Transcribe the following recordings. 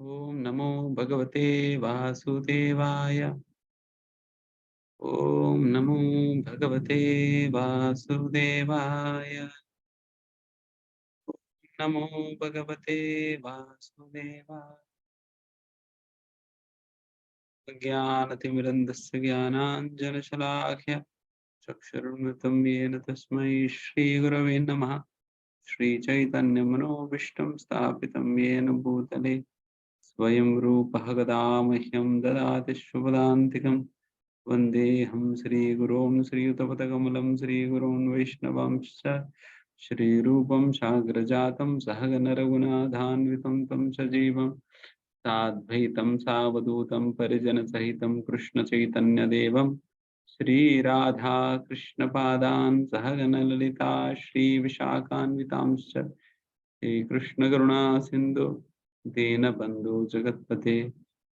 ओम नमो भगवते वासुदेवाय। ओम नमो भगवते वासुदेवाय। नमो भगवते वासुदेवाय। ज्ञानतिमिरन्धस्य ज्ञानाञ्जनशलाख्य चक्षुरुन्मिलितं येन तस्मै श्रीगुरवे नमः। श्रीचैतन्यमनोभीष्टं स्थापितं येन भूतले स्वयं रूपः कदा मह्यं ददाति शुभदान्तिकम्। वन्देऽहं श्रीगुरों श्रीयुतपदकमलं श्रीगुरोन् वैष्णवांश्च श्रीरूपं साग्रजातं सहगण रघुनाथान्वितं तं सजीवं साद्वैतं सावधूतं परिजनसहितं कृष्णचैतन्यदेवं श्रीराधा कृष्णपादान् सहगण ललिता श्रीविशाखान्वितांश्च श्रीकृष्णकरुणा सिन्धु दीनबन्धु जगत्पते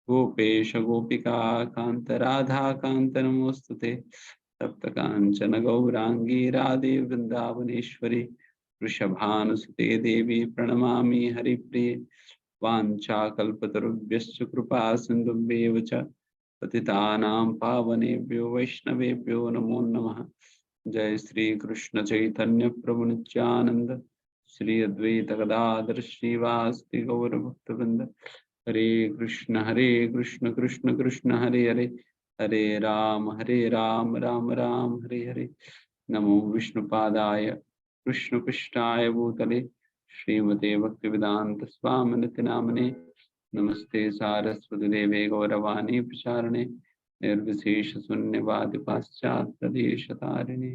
गोपेश गोपिका कान्त राधा कान्त नमोस्तुते। तप्त कांचन गौरांगी राधे वृंदावनेश्वरी वृषभानुसुते देवी प्रणमामि हरिप्रिये। वाञ्छाकल्पतरुभ्यश्च कृपा सिन्धुभ्येव च पतितानां पावनेभ्यो वैष्णवेभ्यो नमो नमः। जय श्री कृष्ण चैतन्य प्रभु नित्यानंद श्री अद्वैत गदाधर श्रीवासदि गौर भक्तवृंद। हरे कृष्ण कृष्ण कृष्ण हरे हरे, हरे राम राम राम हरे हरे। नमो विष्णुपादाय कृष्णपृष्ठाय भूतले श्रीमते भक्तिवेदांत स्वामिनिति नामने। नमस्ते सारस्वती देवे गौरवाणी प्रचारणे निर्विशेष शून्यवाद पाश्चात्य देश तारिणे।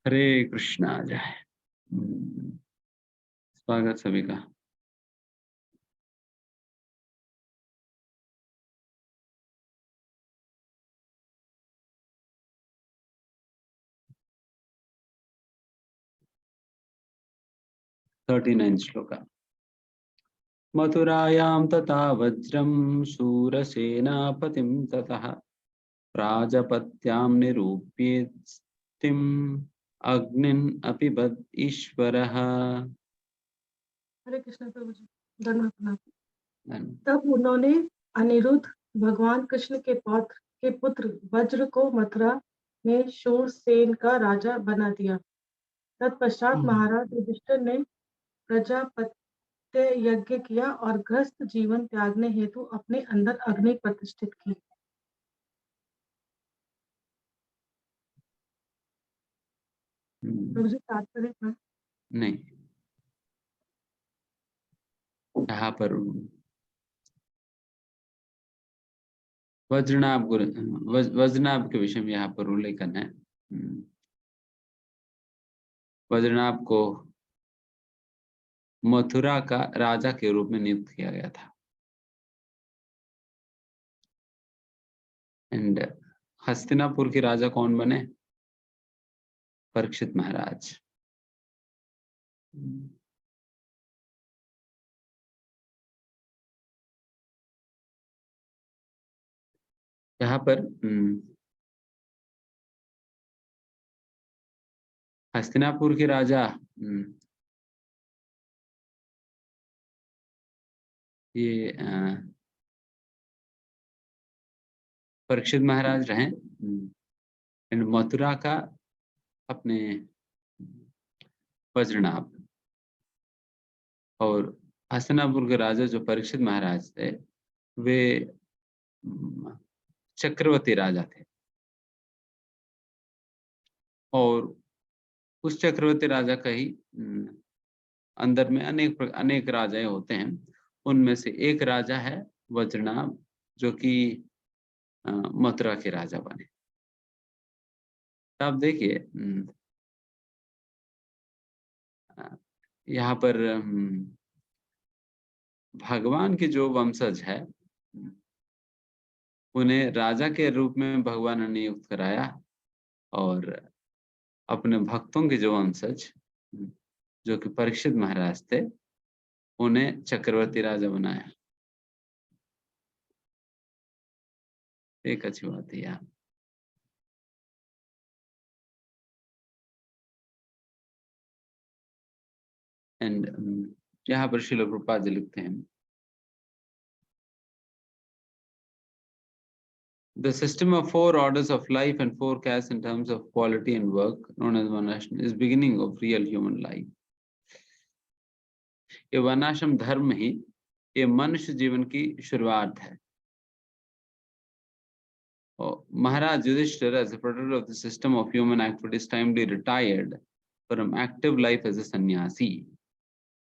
हरे कृष्णा जय। स्वागत सभी का। थर्टी 39 श्लोका। मथुरायां तथा वज्रं शूरसेनापतिं ततः प्राजपत्यां निरूप्येत्स्थितिम् अग्निन् अपिबद् ईश्वरः। हरे कृष्ण प्रभु जी, धन्यवाद प्रणाम। तब उन्होंने अनिरुद्ध भगवान कृष्ण के पौत्र के पुत्र वज्र को मथुरा में शूरसेन का राजा बना दिया। तत्पश्चात महाराज युधिष्ठिर ने प्रजापत्य यज्ञ किया और गृहस्थ जीवन त्यागने हेतु अपने अंदर अग्नि प्रतिष्ठित की। प्रभु जी तात्पर्य था? नहीं, यहाँ पर वज्रनाभ वज्रनाभ के विषय में यहाँ पर उल्लेखन है। वज्रनाभ को मथुरा का राजा के रूप में नियुक्त किया गया था। एंड हस्तिनापुर के राजा कौन बने? परीक्षित महाराज। यहाँ पर हस्तिनापुर के राजा ये परीक्षित महाराज रहे। एंड मथुरा का अपने वज्रनाभ, और हस्तिनापुर के राजा जो परीक्षित महाराज थे वे चक्रवर्ती राजा थे। और उस चक्रवर्ती राजा का ही अंदर में अनेक राजाएं होते हैं। उनमें से एक राजा है वज्रनाभ, जो कि मथुरा के राजा बने। आप देखिए यहाँ पर भगवान के जो वंशज है उन्हें राजा के रूप में भगवान ने नियुक्त कराया, और अपने भक्तों के जो वंशज जो कि परीक्षित महाराज थे उन्हें चक्रवर्ती राजा बनाया। एक अच्छी बात है यहाँ। एंड यहाँ पर श्रील प्रभुपाद जी लिखते हैं, The system of 4 orders of life and 4 castes in terms of quality and work, known as Varnashram, is beginning of real human life. ये वर्णाश्रम धर्म ही ये मनुष्य जीवन की शुरुआत है। और महाराज Yudhishthir, as a protector of the system of human activities, timely retired from active life as a sannyasi,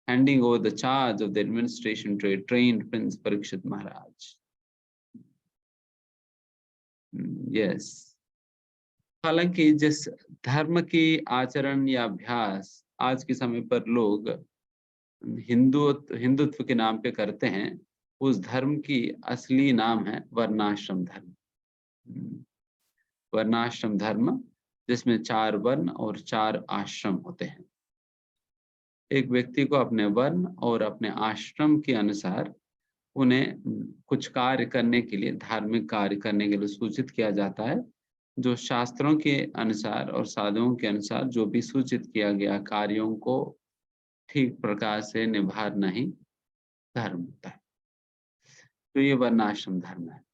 handing over the charge of the administration to a trained Prince Parikshit Maharaj. Yes. हालांकि जिस धर्म की आचरण या अभ्यास आज के समय पर लोग हिंदुत्व के नाम पे करते हैं, उस धर्म की असली नाम है वर्णाश्रम धर्म। वर्णाश्रम धर्म जिसमें 4 वर्ण और 4 आश्रम होते हैं। एक व्यक्ति को अपने वर्ण और अपने आश्रम के अनुसार उन्हें कुछ कार्य करने के लिए, धार्मिक कार्य करने के लिए सूचित किया जाता है, जो शास्त्रों के अनुसार और साधुओं के अनुसार जो भी सूचित किया गया कार्यों को ठीक प्रकार से निभाना ही धर्म होता है। तो ये वर्णाश्रम धर्म है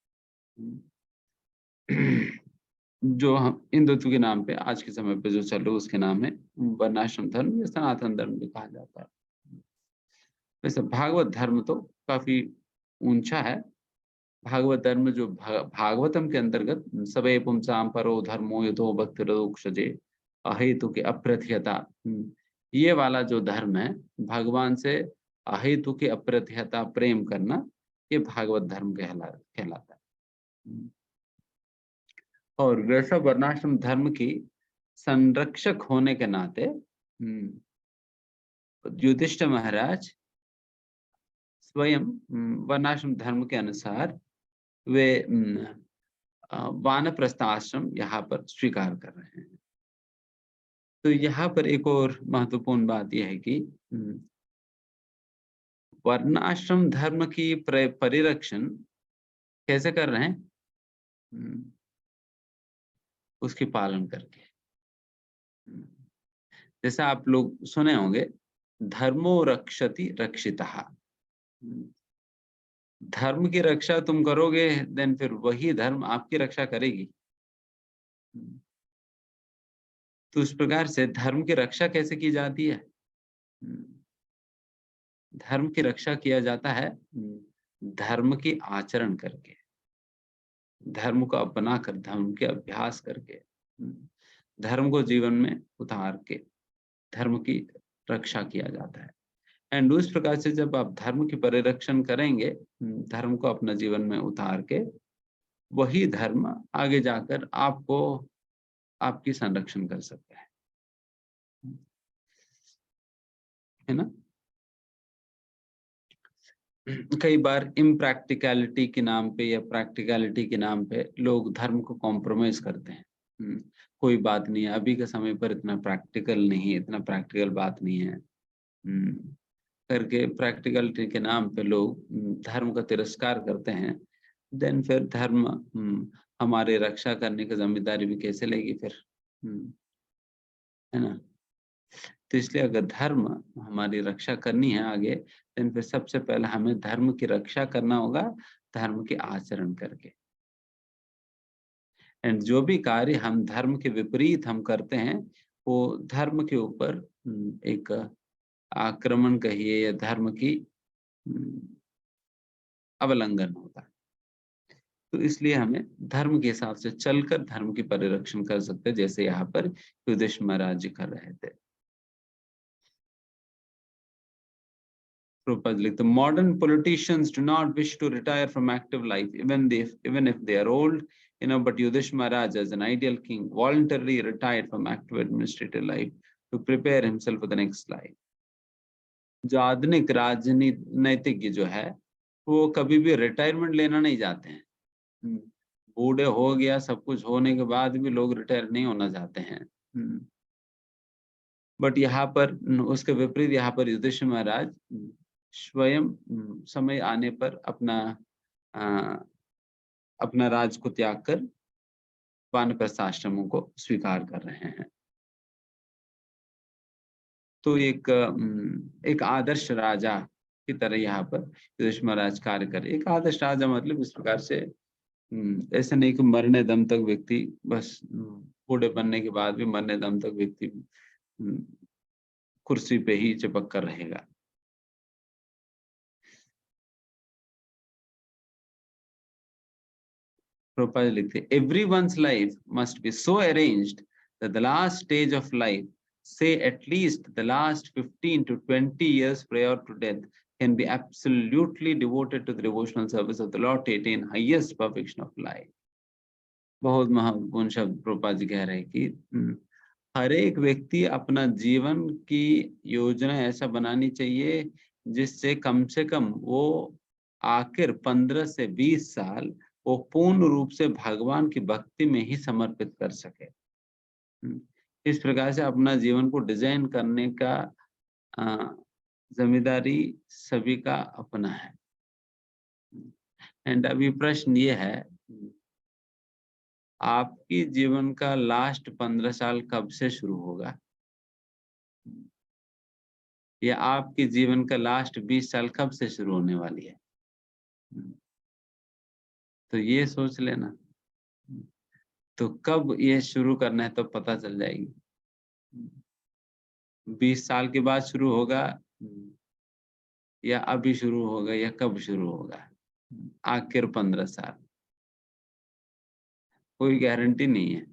जो हम हिंदुत्व के नाम पे आज के समय पे जो चल रहा है उसके नाम है वर्णाश्रम धर्म या सनातन धर्म भी कहा जाता है। वैसे भागवत धर्म तो काफी ऊंचा है। भागवत धर्म जो भागवतम के अंतर्गत सबे पुंसाम परो धर्मो यथो भक्तिरोक्षजे अहेतु के अप्रत्यता, ये वाला जो धर्म है भगवान से अहेतु के अप्रत्यता प्रेम करना, ये भागवत धर्म कहलाता है। और वैसा वर्णाश्रम धर्म की संरक्षक होने के नाते युधिष्ठिर महाराज स्वयं वर्णाश्रम धर्म के अनुसार वे वानप्रस्थ आश्रम यहाँ पर स्वीकार कर रहे हैं। तो यहाँ पर एक और महत्वपूर्ण बात यह है कि वर्णाश्रम धर्म की परिरक्षण कैसे कर रहे हैं? उसकी पालन करके। जैसा आप लोग सुने होंगे, धर्मो रक्षति रक्षितः। धर्म की रक्षा तुम करोगे, देन फिर वही धर्म आपकी रक्षा करेगी। तो उस प्रकार से धर्म की रक्षा कैसे की जाती है? धर्म की रक्षा किया जाता है धर्म की आचरण करके, धर्म को अपनाकर, धर्म के अभ्यास करके, धर्म को जीवन में उतार के धर्म की रक्षा किया जाता है। एंड उस प्रकार से जब आप धर्म की परिरक्षण करेंगे, धर्म को अपना जीवन में उतार के, वही धर्म आगे जाकर आपको आपकी संरक्षण कर सकता है ना। कई बार इम्प्रैक्टिकलिटी के नाम पे या प्रैक्टिकलिटी के नाम पे लोग धर्म को कॉम्प्रोमाइज करते हैं। कोई बात नहीं है, अभी के समय पर इतना प्रैक्टिकल नहीं है, इतना प्रैक्टिकल बात नहीं है करके प्रैक्टिकलिटी के नाम पे लोग धर्म का तिरस्कार करते हैं। देन फिर धर्म हमारी रक्षा करने की जिम्मेदारी भी कैसे लेगी फिर, है ना। तो इसलिए अगर धर्म हमारी रक्षा करनी है आगे, देन फिर सबसे पहले हमें धर्म की रक्षा करना होगा धर्म के आचरण करके। एंड जो भी कार्य हम धर्म के विपरीत हम करते हैं, वो धर्म के ऊपर एक आक्रमण कहिए या धर्म की अवलंघन होता है। तो इसलिए हमें धर्म के हिसाब से चलकर धर्म की परिरक्षण कर सकते हैं, जैसे यहाँ पर युधिष्ठिर महाराज जी कर रहे थे। The modern politicians do not wish to retire from active life, even if they are old, but Yudhishthira Maharaj, as an ideal king, voluntarily retired from active administrative life to prepare himself for the next life. जो आधुनिक राजनीतिज्ञ जो है, वो कभी भी retirement लेना नहीं चाहते हैं। बूढ़े हो गया, सब कुछ होने के बाद भी लोग रिटायर नहीं होना चाहते हैं। बट यहाँ पर उसके विपरीत यहाँ पर युधिष्ठिर महाराज स्वयं समय आने पर अपना राज को त्याग कर वानप्रस्थ आश्रमों को स्वीकार कर रहे हैं। तो एक आदर्श राजा की तरह यहाँ पर युधिष्ठिर महाराज कार्य करे। एक आदर्श राजा मतलब इस प्रकार से ऐसा नहीं कि मरने दम तक व्यक्ति बस बूढ़े बनने के बाद भी मरने दम तक व्यक्ति कुर्सी पे ही चिपक कर रहेगा। प्रभुपाद लिखते everyone's life must be so arranged that the last stage of life, say at least the last 15 to 20 years prior to death, can be absolutely devoted to the devotional service of the Lord to attain highest perfection of life. बहुत महत्वपूर्ण शब्द प्रभुपाद जी कह रहे हैं कि हर एक व्यक्ति अपना जीवन की योजना ऐसा बनानी चाहिए जिससे कम से कम वो आखिर 15 से 20 साल वो पूर्ण रूप से भगवान की भक्ति में ही समर्पित कर सके। इस प्रकार से अपना जीवन को डिजाइन करने का जिम्मेदारी सभी का अपना है। एंड अभी प्रश्न ये है, आपकी जीवन का लास्ट 15 साल कब से शुरू होगा, या आपके जीवन का लास्ट 20 साल कब से शुरू होने वाली है? तो ये सोच लेना। तो कब ये शुरू करना है तो पता चल जाएगी। 20 साल के बाद शुरू होगा या अभी शुरू होगा या कब शुरू होगा? आखिर 15 साल, कोई गारंटी नहीं है,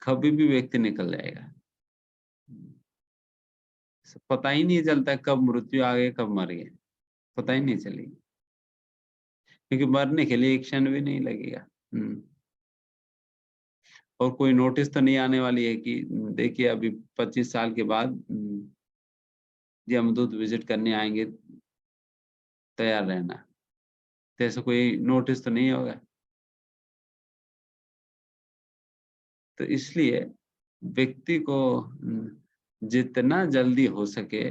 कभी भी व्यक्ति निकल जाएगा। पता ही नहीं चलता कब मृत्यु आ गई कब मर गए, पता ही नहीं चलेगी, क्योंकि मरने के लिए एक क्षण भी नहीं लगेगा। और कोई नोटिस तो नहीं आने वाली है कि देखिए अभी 25 साल के बाद यमदूत विजिट करने आएंगे, तैयार रहना, तो ऐसा कोई नोटिस तो नहीं होगा। तो इसलिए व्यक्ति को जितना जल्दी हो सके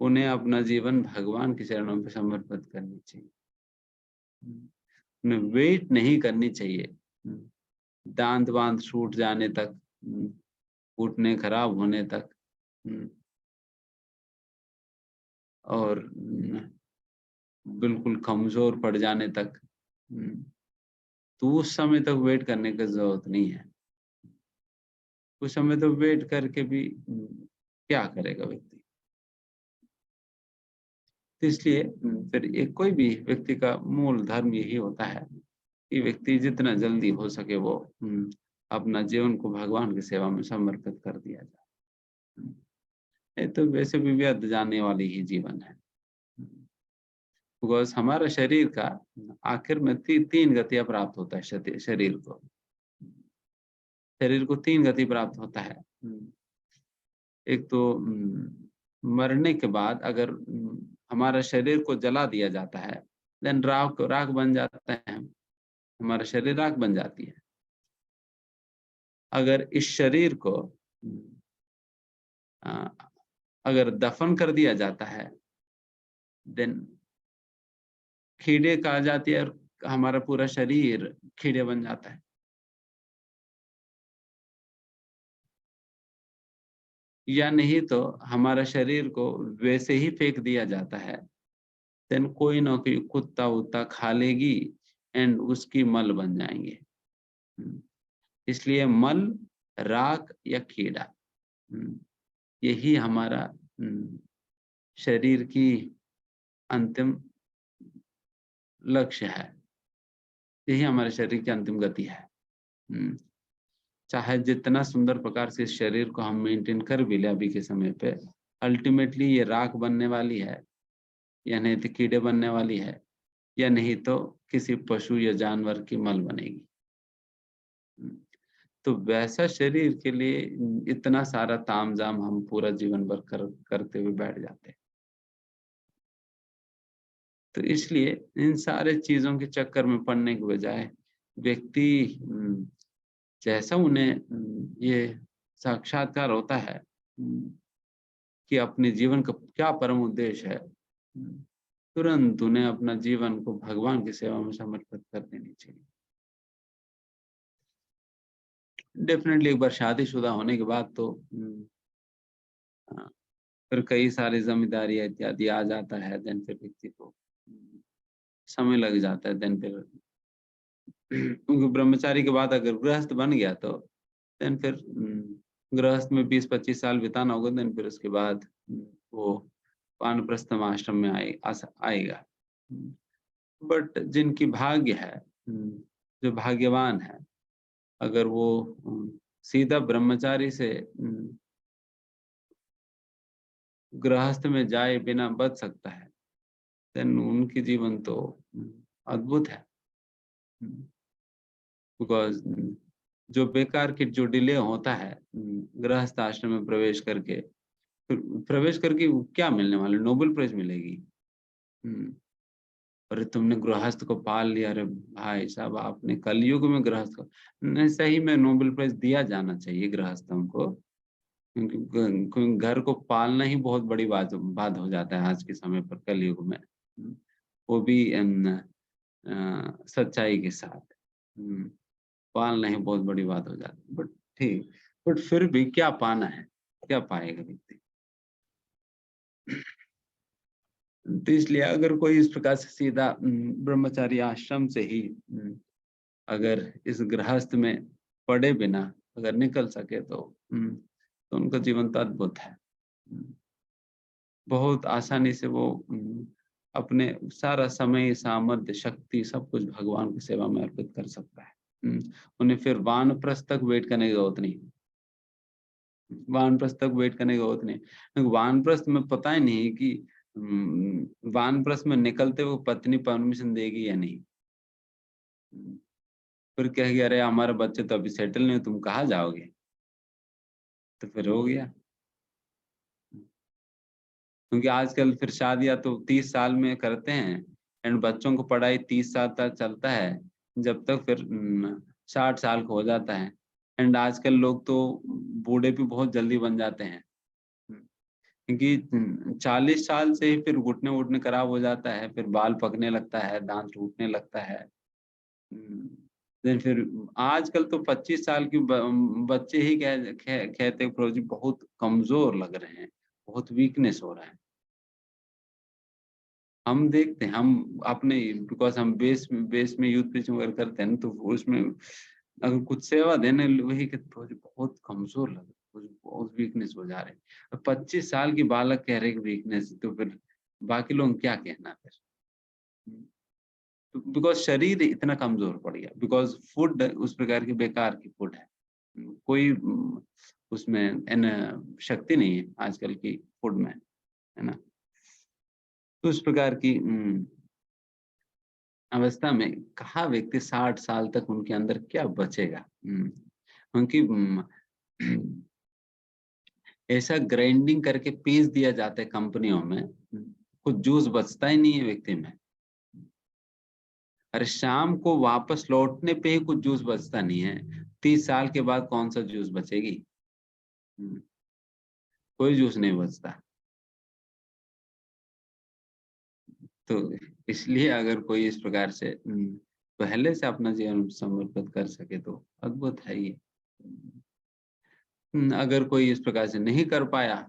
उन्हें अपना जीवन भगवान के चरणों में समर्पित करनी चाहिए। उन्हें वेट नहीं करनी चाहिए दांत वांत छूट जाने तक, घुटने खराब होने तक, और बिल्कुल कमजोर पड़ जाने तक। तो उस समय तक वेट करने की जरूरत नहीं है। उस समय तो वेट करके भी क्या करेगा व्यक्ति। तो इसलिए फिर एक कोई भी व्यक्ति का मूल धर्म यही होता है कि व्यक्ति जितना जल्दी हो सके वो अपना जीवन को भगवान की सेवा में समर्पित कर दिया जाए। ये तो वैसे भी व्यर्थ जाने वाली ही जीवन है। बिकॉज हमारा शरीर का आखिर में तीन गतियां प्राप्त होता है। शरीर को 3 गति प्राप्त होता है। एक तो मरने के बाद अगर हमारा शरीर को जला दिया जाता है, देन राख बन जाता है, हमारा शरीर राख बन जाती है। अगर इस शरीर को अगर दफन कर दिया जाता है, देन कीड़े कहा जाती है और हमारा पूरा शरीर कीड़े बन जाता है। या नहीं तो हमारा शरीर को वैसे ही फेंक दिया जाता है, देन कोई ना कोई कुत्ता उत्ता खा लेगी एंड उसकी मल बन जाएंगे। इसलिए मल, राख या कीड़ा, यही हमारा शरीर की अंतिम लक्ष्य है, यही हमारे शरीर की अंतिम गति है। चाहे जितना सुंदर प्रकार से इस शरीर को हम मेंटेन कर भी ले अभी के समय पे, अल्टीमेटली ये राख बनने वाली है, या नहीं तो कीड़े बनने वाली है, या नहीं तो किसी पशु या जानवर की मल बनेगी। तो वैसा शरीर के लिए इतना सारा तामझाम हम पूरा जीवन भर करते हुए बैठ जाते हैं। तो इसलिए इन सारे चीजों के चक्कर में पड़ने के बजाय व्यक्ति जैसा उन्हें ये साक्षात्कार होता है कि अपने जीवन का क्या परम उद्देश्य है, तुरंत उन्हें अपना जीवन को भगवान की सेवा में समर्पित कर देनी चाहिए। डेफिनेटली एक बार शादीशुदा होने के बाद तो हाँ, फिर कई सारी जिम्मेदारी इत्यादि आ जाता है, देन फिर व्यक्ति को समय लग जाता है, देन फिर क्योंकि ब्रह्मचारी के बाद अगर गृहस्थ बन गया तो देन फिर गृहस्थ में 20-25 साल बिताना होगा, देन फिर उसके बाद वो वानप्रस्थम आश्रम में आएगा। बट जिनकी भाग्य है, जो भाग्यवान है, अगर वो सीधा ब्रह्मचारी से गृहस्थ में जाए बिना बच सकता है, देन उनकी जीवन तो अद्भुत है। बिकॉज जो बेकार की जो डिले होता है गृहस्थ आश्रम में प्रवेश करके, फिर प्रवेश करके क्या मिलने वाला, नोबेल प्राइज मिलेगी। अरे तुमने गृहस्थ को पाल लिया, अरे भाई साहब आपने कलयुग में गृहस्थ को, नहीं सही में नोबेल प्राइज दिया जाना चाहिए गृहस्थों को, क्योंकि घर को पालना ही बहुत बड़ी बात हो जाता है आज के समय पर कलयुग में। वो भी सच्चाई के साथ पालना ही बहुत बड़ी बात हो जाती है। बट ठीक, बट फिर भी क्या पाना है, क्या पाएगा व्यक्ति। तो इसलिए अगर कोई इस प्रकार से सीधा ब्रह्मचारी आश्रम से ही अगर इस गृहस्थ में पड़े बिना अगर निकल सके तो उनका जीवन तो अद्भुत है। बहुत आसानी से वो अपने सारा समय, सामर्थ्य, शक्ति सब कुछ भगवान की सेवा में अर्पित कर सकता है। उन्हें फिर वानप्रस्थ तक वेट करने की जरूरत नहीं। वानप्रस्थ तक वेट करने की जरूरत नहीं। वानप्रस्थ में पता ही नहीं कि वानप्रस्थ में निकलते वो पत्नी परमिशन देगी या नहीं। फिर कहेगी अरे हमारे बच्चे तो अभी सेटल नहीं, तुम कहाँ जाओगे, तो फिर हो गया। क्योंकि आजकल फिर शादियां तो 30 साल में करते हैं, एंड बच्चों को पढ़ाई 30 साल तक चलता है, जब तक फिर 60 साल का हो जाता है। एंड आजकल लोग तो बूढ़े भी बहुत जल्दी बन जाते हैं, क्योंकि 40 साल से ही फिर घुटने उठने खराब हो जाता है, फिर बाल पकने लगता है, दांत टूटने लगता है। देन फिर आजकल तो 25 साल की बच्चे ही कहते प्रभु जी बहुत कमजोर लग रहे हैं, बहुत वीकनेस हो रहा है। हम देखते हैं, हम अपने, बिकॉज हम बेस में यूथ प्रीचिंग वगैरह करते हैं, तो उसमें अगर कुछ सेवा देने वही कि बहुत कमजोर लग रहा है, बहुत वीकनेस हो जा रहे हैं। 25 साल की बालक कह रहे वीकनेस, तो फिर बाकी लोग क्या कहना फिर। बिकॉज शरीर इतना कमजोर पड़ गया, बिकॉज फूड उस प्रकार की बेकार की फूड है, कोई उसमें शक्ति नहीं है आजकल की फूड में, है ना। तो उस प्रकार की अवस्था में कहा व्यक्ति 60 साल तक उनके अंदर क्या बचेगा। उनकी ऐसा ग्राइंडिंग करके पीस दिया जाता है कंपनियों में, कुछ जूस बचता ही नहीं है व्यक्ति में। अरे शाम को वापस लौटने पे ही कुछ जूस बचता नहीं है, 30 साल के बाद कौन सा जूस बचेगी। कोई जूस नहीं बचता। तो इसलिए अगर कोई इस प्रकार से पहले से अपना जीवन समर्पित कर सके तो अद्भुत है ये। अगर कोई इस प्रकार से नहीं कर पाया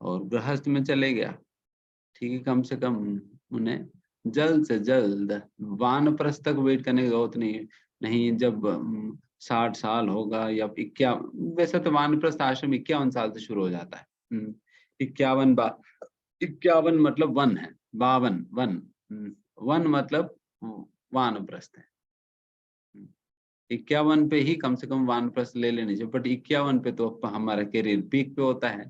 और गृहस्थ में चले गया, ठीक है, कम से कम उन्हें जल्द से जल्द वानप्रस्थ तक वेट करने की जरूरत नहीं। जब 60 साल होगा या 51, वैसे तो वानप्रस्थ आश्रम 51 साल से शुरू हो जाता है। 51 मतलब वन है, 52 वन मतलब वानप्रस्थ है। 51 पे ही कम से कम वानप्रस्थ ले लेने चाहिए, बट 51 पे तो हमारा करियर पीक पे होता है।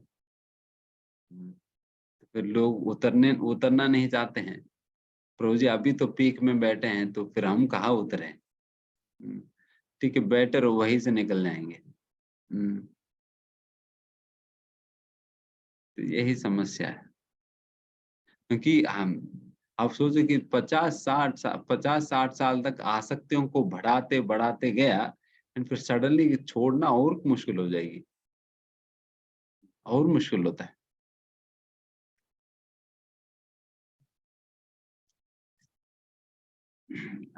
तो फिर लोग उतरना नहीं चाहते हैं। प्रभु जी अभी तो पीक में बैठे हैं, तो फिर हम कहाँ उतरे। ठीक है, बेटर वहीं से निकल जाएंगे। तो यही समस्या है, क्योंकि हम आप सोचे कि 50-60 साल तक आसक्तियों को बढ़ाते बढ़ाते गया, एंड फिर सडनली छोड़ना और मुश्किल हो जाएगी, और मुश्किल होता है।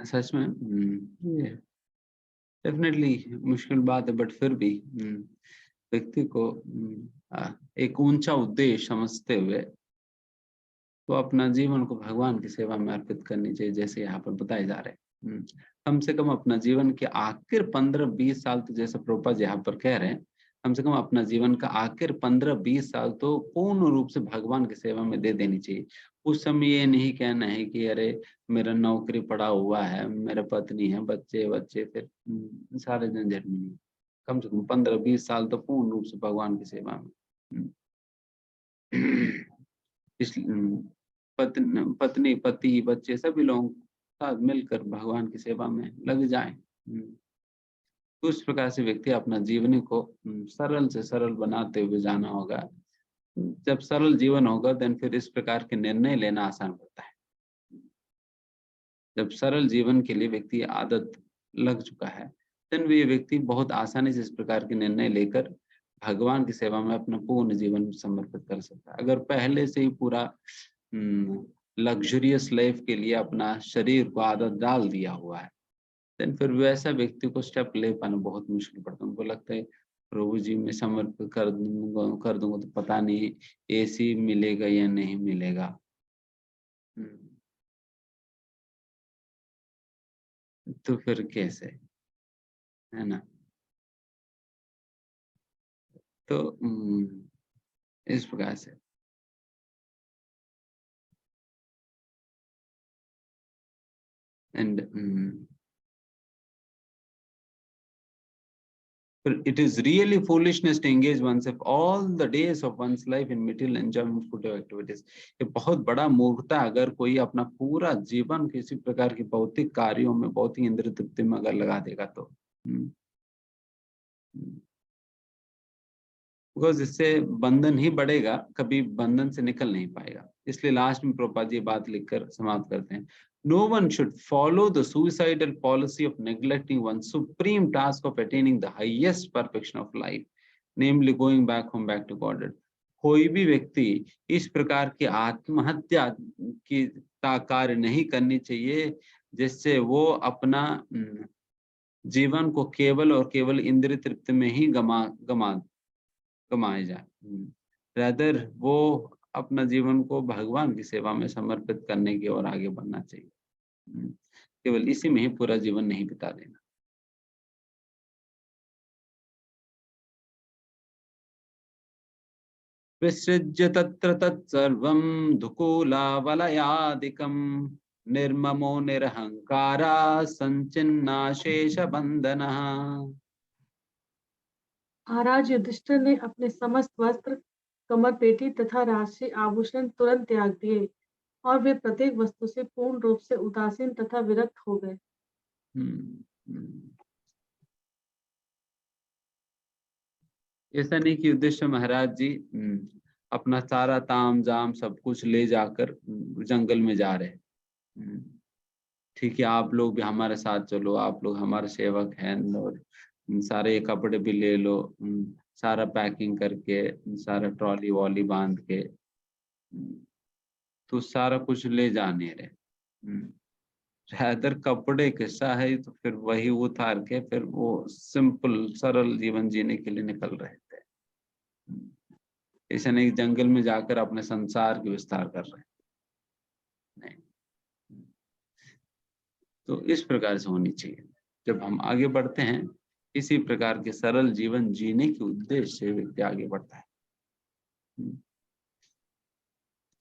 सच में ये डेफिनेटली मुश्किल बात है, बट फिर भी व्यक्ति को एक ऊंचा उद्देश्य समझते हुए तो अपना जीवन को भगवान की सेवा में अर्पित करनी चाहिए, जैसे यहाँ पर बताए जा रहे हैं। कम से कम अपना जीवन के आखिर 15-20 साल, तो जैसे प्रभुपाद जी यहाँ पर कह रहे हैं, कम से कम अपना जीवन का आखिर 15-20 साल तो पूर्ण रूप से भगवान की सेवा में दे देनी चाहिए। उस समय ये नहीं कहना है कि अरे मेरा नौकरी पड़ा हुआ है, मेरा पत्नी है, बच्चे फिर सारे झंझट में नहीं। कम से कम 15-20 साल तो पूर्ण रूप से भगवान की सेवा में। पत्नी, पति, बच्चे सभी लोग साथ मिलकर भगवान की सेवा में लग जाएं। तो उस प्रकार से व्यक्ति अपना जीवनी को सरल से सरल बनाते हुए जाना होगा। जब सरल जीवन होगा देन फिर इस प्रकार के निर्णय लेना आसान होता है। जब सरल जीवन के लिए व्यक्ति आदत लग चुका है देन ये व्यक्ति बहुत आसानी से इस प्रकार के निर्णय लेकर भगवान की सेवा में अपना पूर्ण जीवन समर्पित कर सकता है। अगर पहले से ही पूरा लग्जरियस लाइफ के लिए अपना शरीर को आदत डाल दिया हुआ है देन फिर वैसा व्यक्ति को स्टेप ले पाना बहुत मुश्किल पड़ता है। उनको लगता है प्रभु जी में समर्पित कर दूंगा तो पता नहीं एसी मिलेगा या नहीं मिलेगा। तो फिर कैसे, है ना? तो इस प्रकार से and it is really foolishness to engage oneself all the days of one's life in material enjoyment food activities। ये बहुत बड़ा मूर्खता अगर कोई अपना पूरा जीवन किसी प्रकार की भौतिक कार्यों में, भौतिक इंद्रिय तृप्ति में अगर लगा देगा तो बिकॉज इससे बंधन ही बढ़ेगा, कभी बंधन से निकल नहीं पाएगा। इसलिए लास्ट में प्रभुपाद जी बात लिखकर समाप्त करते हैं, no one should follow the suicidal policy of neglecting one's supreme task of attaining the highest perfection of life, namely going back home, back to Godhead। कोई भी व्यक्ति इस प्रकार की आत्महत्या की कार्य नहीं करनी चाहिए जिससे वो अपना जीवन को केवल और केवल इंद्रिय तृप्ति में ही कमाए जाए। रादर वो अपना जीवन को भगवान की सेवा में समर्पित करने की ओर आगे बढ़ना चाहिए। केवल इसी में ही पूरा जीवन नहीं बिता देना। विसृज्य तत्र तत्सर्वं धुकूलावलयादिकं निर्ममो निरहंकारा संचिन्नाशेष बंधनः। महाराज युधिष्ठिर ने अपने समस्त वस्त्र, कमर पेटी तथा राशि आभूषण तुरंत त्याग दिए और वे प्रत्येक वस्तु से पूर्ण रूप से उदासीन तथा विरक्त हो गए। ऐसा नहीं कि युधिष्ठिर महाराज जी अपना सारा ताम जाम सब कुछ ले जाकर जंगल में जा रहे। ठीक है, आप लोग भी हमारे साथ चलो, आप लोग हमारे सेवक हैं और सारे कपड़े भी ले लो, सारा पैकिंग करके, सारा ट्रॉली वॉली बांध के, तो सारा कुछ ले जाने रहे। रादर कपड़े किस्सा है तो फिर वही उतार के फिर वो सिंपल सरल जीवन जीने के लिए निकल रहे थे। ऐसा नहीं जंगल में जाकर अपने संसार की विस्तार कर रहे नहीं। तो इस प्रकार से होनी चाहिए। जब हम आगे बढ़ते हैं इसी प्रकार के सरल जीवन जीने के उद्देश्य से व्यक्ति आगे बढ़ता है,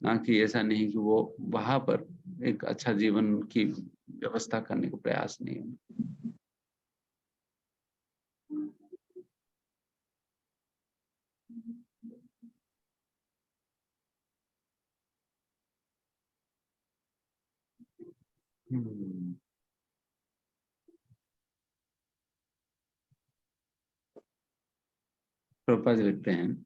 ना कि ऐसा नहीं कि वो वहां पर एक अच्छा जीवन की व्यवस्था करने का प्रयास नहीं है। प्रभुपाद लिखते हैं,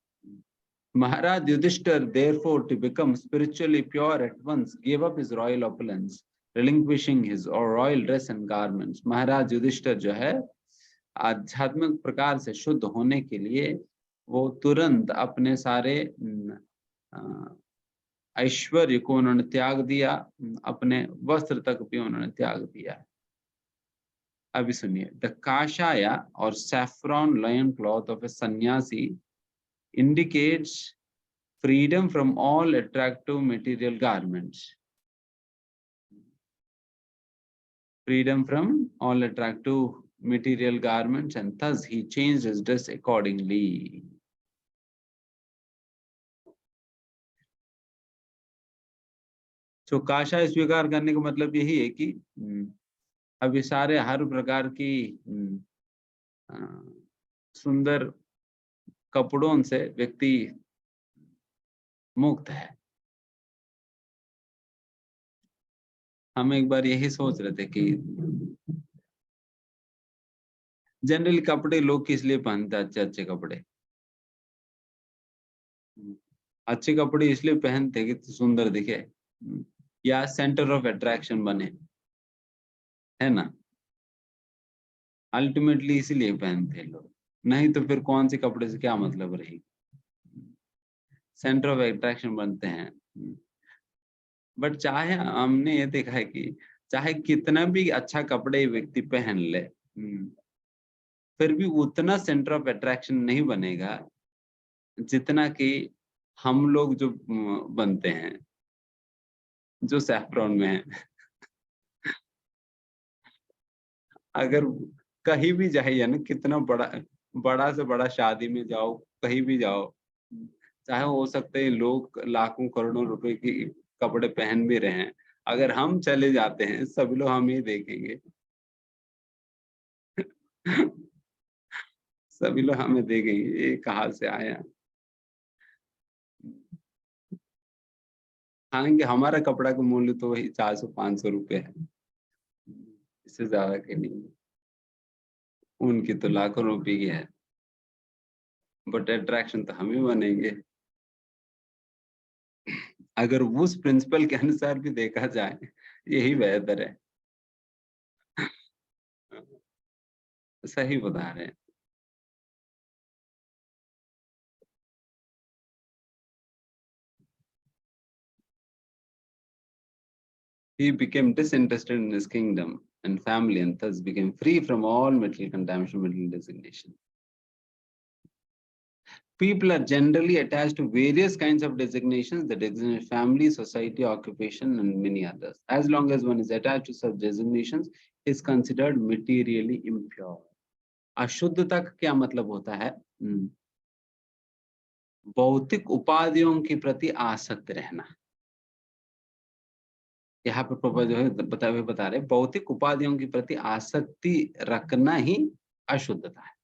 Maharaj Yudhishthir therefore to become spiritually pure at once gave up his royal opulence, relinquishing his royal dress and garments। महाराज युधिष्ठिर जो है आध्यात्मिक प्रकार से शुद्ध होने के लिए वो तुरंत अपने सारे ऐश्वर्य को उन्होंने त्याग दिया, अपने वस्त्र तक भी उन्होंने त्याग दिया। अभी सुनिए, द काशाया और सैफ्रॉन लायन क्लॉथ ऑफ ए सन्यासी indicates freedom from all attractive material garments. Freedom from all attractive material garments, and thus he changed his dress accordingly. So काशा स्वीकार करने का मतलब यही है कि अभी सारे हर प्रकार की सुंदर कपड़ों से व्यक्ति मुक्त है। हम एक बार यही सोच रहे थे कि जनरली कपड़े लोग किस लिए पहनते हैं, अच्छे अच्छे कपड़े। अच्छे कपड़े इसलिए पहनते कि सुंदर दिखे या सेंटर ऑफ अट्रैक्शन बने, है ना। अल्टीमेटली इसीलिए पहनते हैं लोग, नहीं तो फिर कौन से कपड़े से क्या मतलब रहेगी। सेंटर ऑफ अट्रैक्शन बनते हैं। बट चाहे हमने ये देखा है कि चाहे कितना भी अच्छा कपड़े व्यक्ति पहन ले, फिर भी उतना सेंटर ऑफ अट्रैक्शन नहीं बनेगा जितना कि हम लोग जो बनते हैं, जो सैफ्रॉन में है। अगर कहीं भी जाइए ना, कितना बड़ा से बड़ा शादी में जाओ, कहीं भी जाओ, चाहे हो सकते हैं लोग लाखों करोड़ों रुपए की कपड़े पहन भी रहे हैं, अगर हम चले जाते हैं सभी लोग हमें ही देखेंगे। सभी लोग हमें देखेंगे, ये कहाँ से आया। हालांकि हमारा कपड़ा का मूल्य तो वही 400-500 रुपए है, इससे ज्यादा के नहीं। उनकी तो लाखों रुपए की है, बट अट्रैक्शन तो हम ही बनेंगे। अगर उस प्रिंसिपल के अनुसार भी देखा जाए, यही बेहतर है। सही बता रहे हैं। He became disinterested in his kingdom and family, and thus became free from all material contamination, material designation. People are generally attached to various kinds of designations that designate family, society, occupation, and many others. As long as one is attached to such designations, is considered materially impure. अशुद्धता का क्या मतलब होता है? भौतिक उपाधियों के प्रति आसक्त रहना। यहाँ पे प्रभु जो है बता रहे, भौतिक उपाधियों के प्रति आसक्ति रखना ही अशुद्धता है।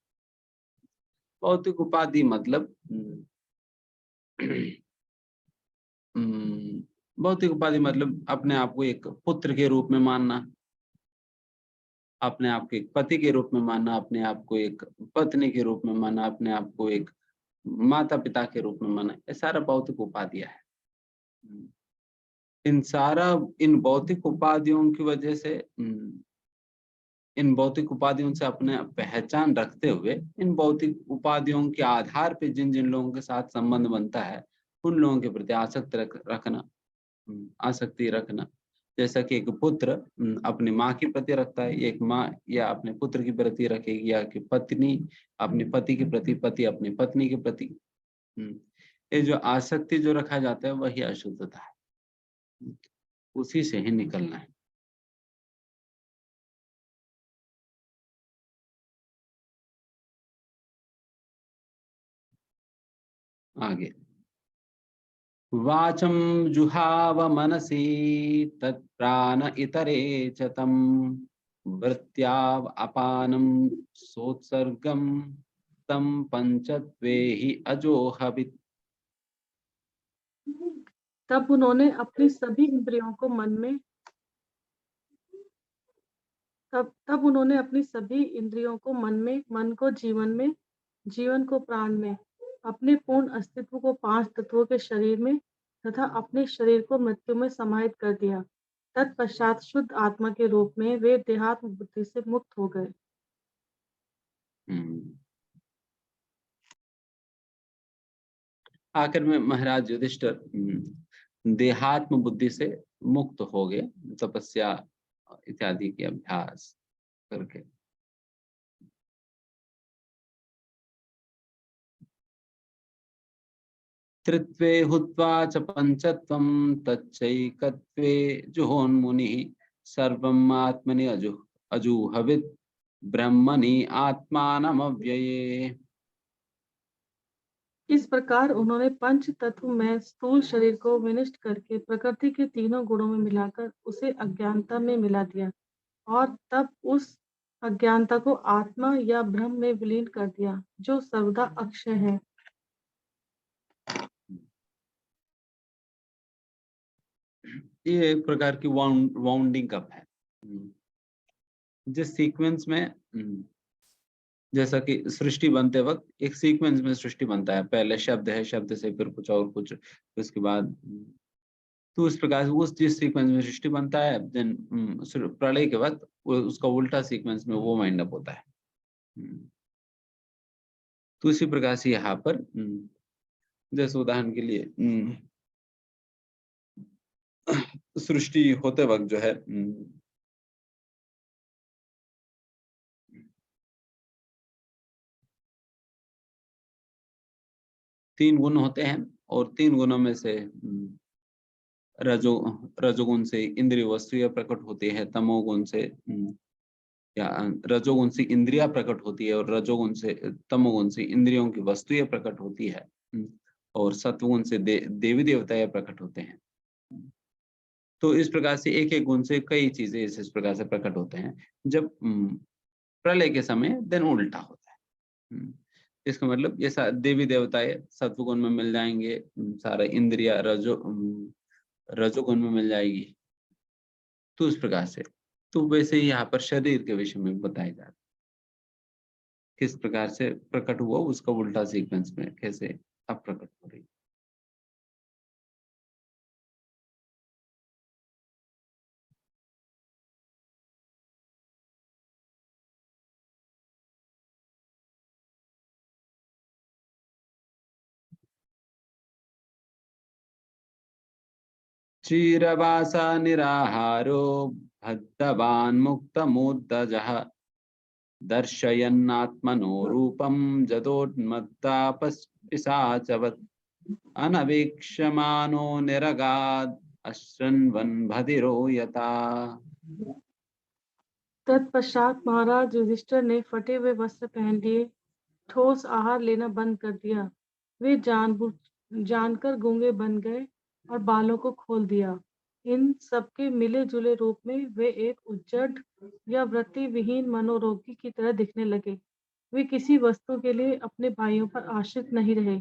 भौतिक उपाधि मतलब भौतिक उपाधि मतलब अपने आप को एक पुत्र के रूप में मानना, अपने आप को एक पति के रूप में मानना, अपने आप को एक पत्नी के रूप में मानना, अपने आप को एक माता पिता के रूप में मानना, ये सारा भौतिक उपाधियां है। इन भौतिक उपाधियों की वजह से, इन भौतिक उपाधियों से अपने पहचान रखते हुए, इन भौतिक उपाधियों के आधार पे जिन जिन लोगों के साथ संबंध बनता है, उन लोगों के प्रति आसक्ति रखना। जैसा कि एक पुत्र अपनी माँ के प्रति रखता है, एक माँ या अपने पुत्र के प्रति रखेगी, या कि पत्नी अपने पति के प्रति, पति अपनी पत्नी के प्रति। ये जो आसक्ति जो रखा जाता है वही अशुद्धता है, उसी से ही निकलना है। आगे, वाचम जुहाव मनसी तत्प्राण इतरे च तम वृत्त्याव अपानम सोत्सर्गम तम पंचत्वे ही अजोहवित। तब उन्होंने अपनी सभी इंद्रियों को मन में तब उन्होंने अपनी सभी इंद्रियों को मन में, मन को जीवन में, जीवन को प्राण में, अपने पूर्ण अस्तित्व को 5 तत्वों के शरीर में तथा अपने शरीर को मृत्यु में समाहित कर दिया। तत्पश्चात शुद्ध आत्मा के रूप में वे देहात्म बुद्धि से मुक्त हो गए। आखिर में महाराज युधिष्ठिर देहात्म बुद्धि से मुक्त हो गए, तपस्या इत्यादि के अभ्यास करके। त्रित्वे हुत्वा च पंचत्वं तच्चैकत्वे जुहोन्मुनिः सर्वम् आत्मनि अजूहवित् ब्रह्मणि आत्मानमव्यये। इस प्रकार उन्होंने पंच तत्व में स्थूल शरीर को विनिष्ट करके प्रकृति के तीनों गुणों में मिलाकर उसे अज्ञानता में मिला दिया और तब उस अज्ञानता को आत्मा या ब्रह्म में विलीन कर दिया जो सर्वदा अक्षय है। ये एक प्रकार की वाउंडिंग अप है। जिस सीक्वेंस में जैसा कि सृष्टि बनते वक्त एक सीक्वेंस में सृष्टि बनता है, पहले शब्द है, शब्द से फिर कुछ और कुछ, उसके बाद तो उस प्रकार से उस जिस सीक्वेंस में सृष्टि बनता है, देन प्रलय के वक्त उसका उल्टा सीक्वेंस में वो वाइंड अप होता है। तो इसी प्रकार से यहाँ पर जैसे उदाहरण के लिए सृष्टि होते वक्त जो है तीन गुण होते हैं और तीन गुणों में से रजोगुण से इंद्रिय वस्तुएं प्रकट होती है, तमोगुण से या रजोगुण से इंद्रिया प्रकट होती है और रजोगुण से तमोगुण से इंद्रियों की वस्तुएं प्रकट होती है और सत्वगुण से देवी देवताएं प्रकट होते हैं। तो इस प्रकार से एक एक गुण से कई चीजें इस प्रकार से प्रकट होते हैं। जब प्रलय के समय दिन उल्टा होता है। इसका मतलब ये देवी देवताएं सत्वगुण में मिल जाएंगे, सारा इंद्रिया रजोगुण में मिल जाएगी। तो उस प्रकार से तो वैसे ही यहाँ पर शरीर के विषय में बताया जा रहा है, किस प्रकार से प्रकट हुआ, उसका उल्टा सीक्वेंस में कैसे अब प्रकट हो रही। क्षीरवासा निराहारो भद्दवान् मुक्तमूर्धजः दर्शयन्नात्मनो रूपं जदोन्मत्तापस्पिशाचवत् अनवीक्ष्यमानो निरगाद् अश्रन्वन् भदिरो यथा। तत्पश्चात महाराज युधिष्ठिर ने फटे हुए वस्त्र पहन लिए, ठोस आहार लेना बंद कर दिया। वे जानकर गूंगे बन गए और बालों को खोल दिया। इन सबके मिले जुले रूप में वे एक उज्जड या वृत्ति विहीन मनोरोगी की तरह दिखने लगे। वे किसी वस्तु के लिए अपने भाइयों पर आश्रित नहीं रहे।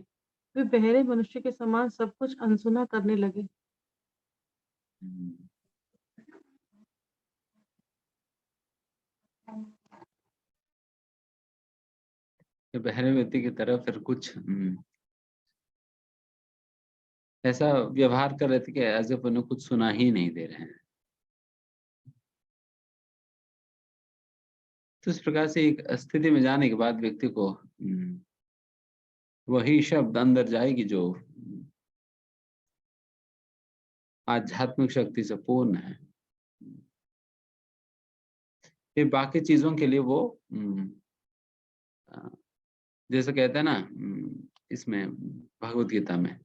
वे बहरे मनुष्य के समान सब कुछ अनसुना करने लगे। बहरे व्यक्ति की तरह फिर कुछ ऐसा व्यवहार कर रहे थे कि एज इफ उन्हें कुछ सुना ही नहीं दे रहे हैं। तो इस प्रकार से एक स्थिति में जाने के बाद व्यक्ति को वही शब्द अंदर जाएगी जो आध्यात्मिक शक्ति से पूर्ण है। ये बाकी चीजों के लिए वो जैसे कहते हैं ना इसमें भगवत गीता में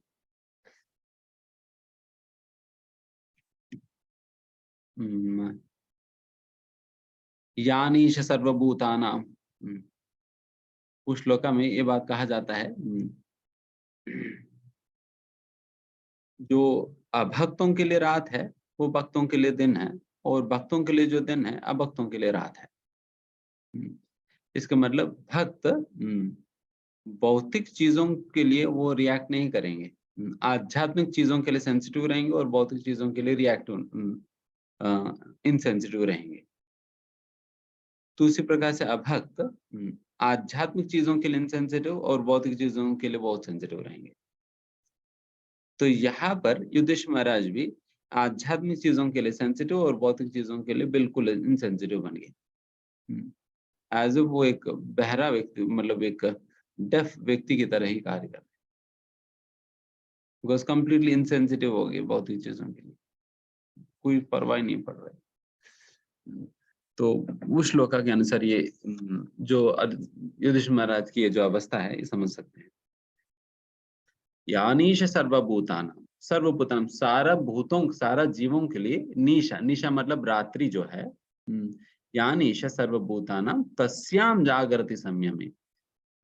यानीश सर्वभूतानां, उस श्लोका में ये बात कहा जाता है जो अभक्तों के लिए रात है वो भक्तों के लिए दिन है, और भक्तों के लिए जो दिन है अभक्तों के लिए रात है। इसका मतलब भक्त भौतिक चीजों के लिए वो रिएक्ट नहीं करेंगे, आध्यात्मिक चीजों के लिए सेंसिटिव रहेंगे और भौतिक चीजों के लिए रिएक्टिव इनसेंसिटिव रहेंगे। तो उसी प्रकार से अभक्त आध्यात्मिक चीजों के लिए इनसेंसिटिव और भौतिक चीजों के लिए बहुत सेंसिटिव रहेंगे। तो यहाँ पर युधिष्ठिर महाराज भी आध्यात्मिक चीजों के लिए सेंसिटिव और भौतिक चीजों के लिए बिल्कुल इनसेंसिटिव बन गए। एज वो एक बहरा व्यक्ति, मतलब एक डेफ व्यक्ति की तरह ही कार्य कर रहे, बिकॉज कंप्लीटली इनसेंसिटिव हो गए भौतिक चीजों के लिए, कोई परवाह नहीं पड़ रहा है। तो उस श्लोका के अनुसार ये जो युधिष्ठिर महाराज की जो अवस्था है ये समझ सकते हैं। यानीश सर्वभूतानाम, सर्वभूतानाम सारा भूतों सारा जीवों के लिए, निशा, निशा मतलब रात्रि जो है, यानीश सर्वभूतानाम तस्याम जागृति संयमी,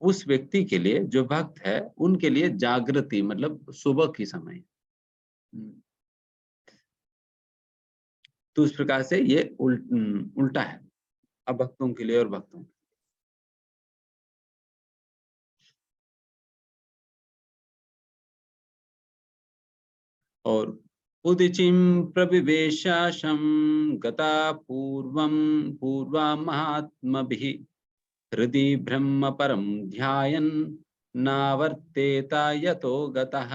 उस व्यक्ति के लिए जो भक्त है उनके लिए जागृति मतलब सुबह की समय। तो इस प्रकार से ये उल्टा है अभक्तों के लिए और भक्तों के लिए। और उदिचिम प्रविवेशाशम गता पूर्वा महात्मभिः हृदि ब्रह्म परम ध्यायन नावर्तेता यतो गतः।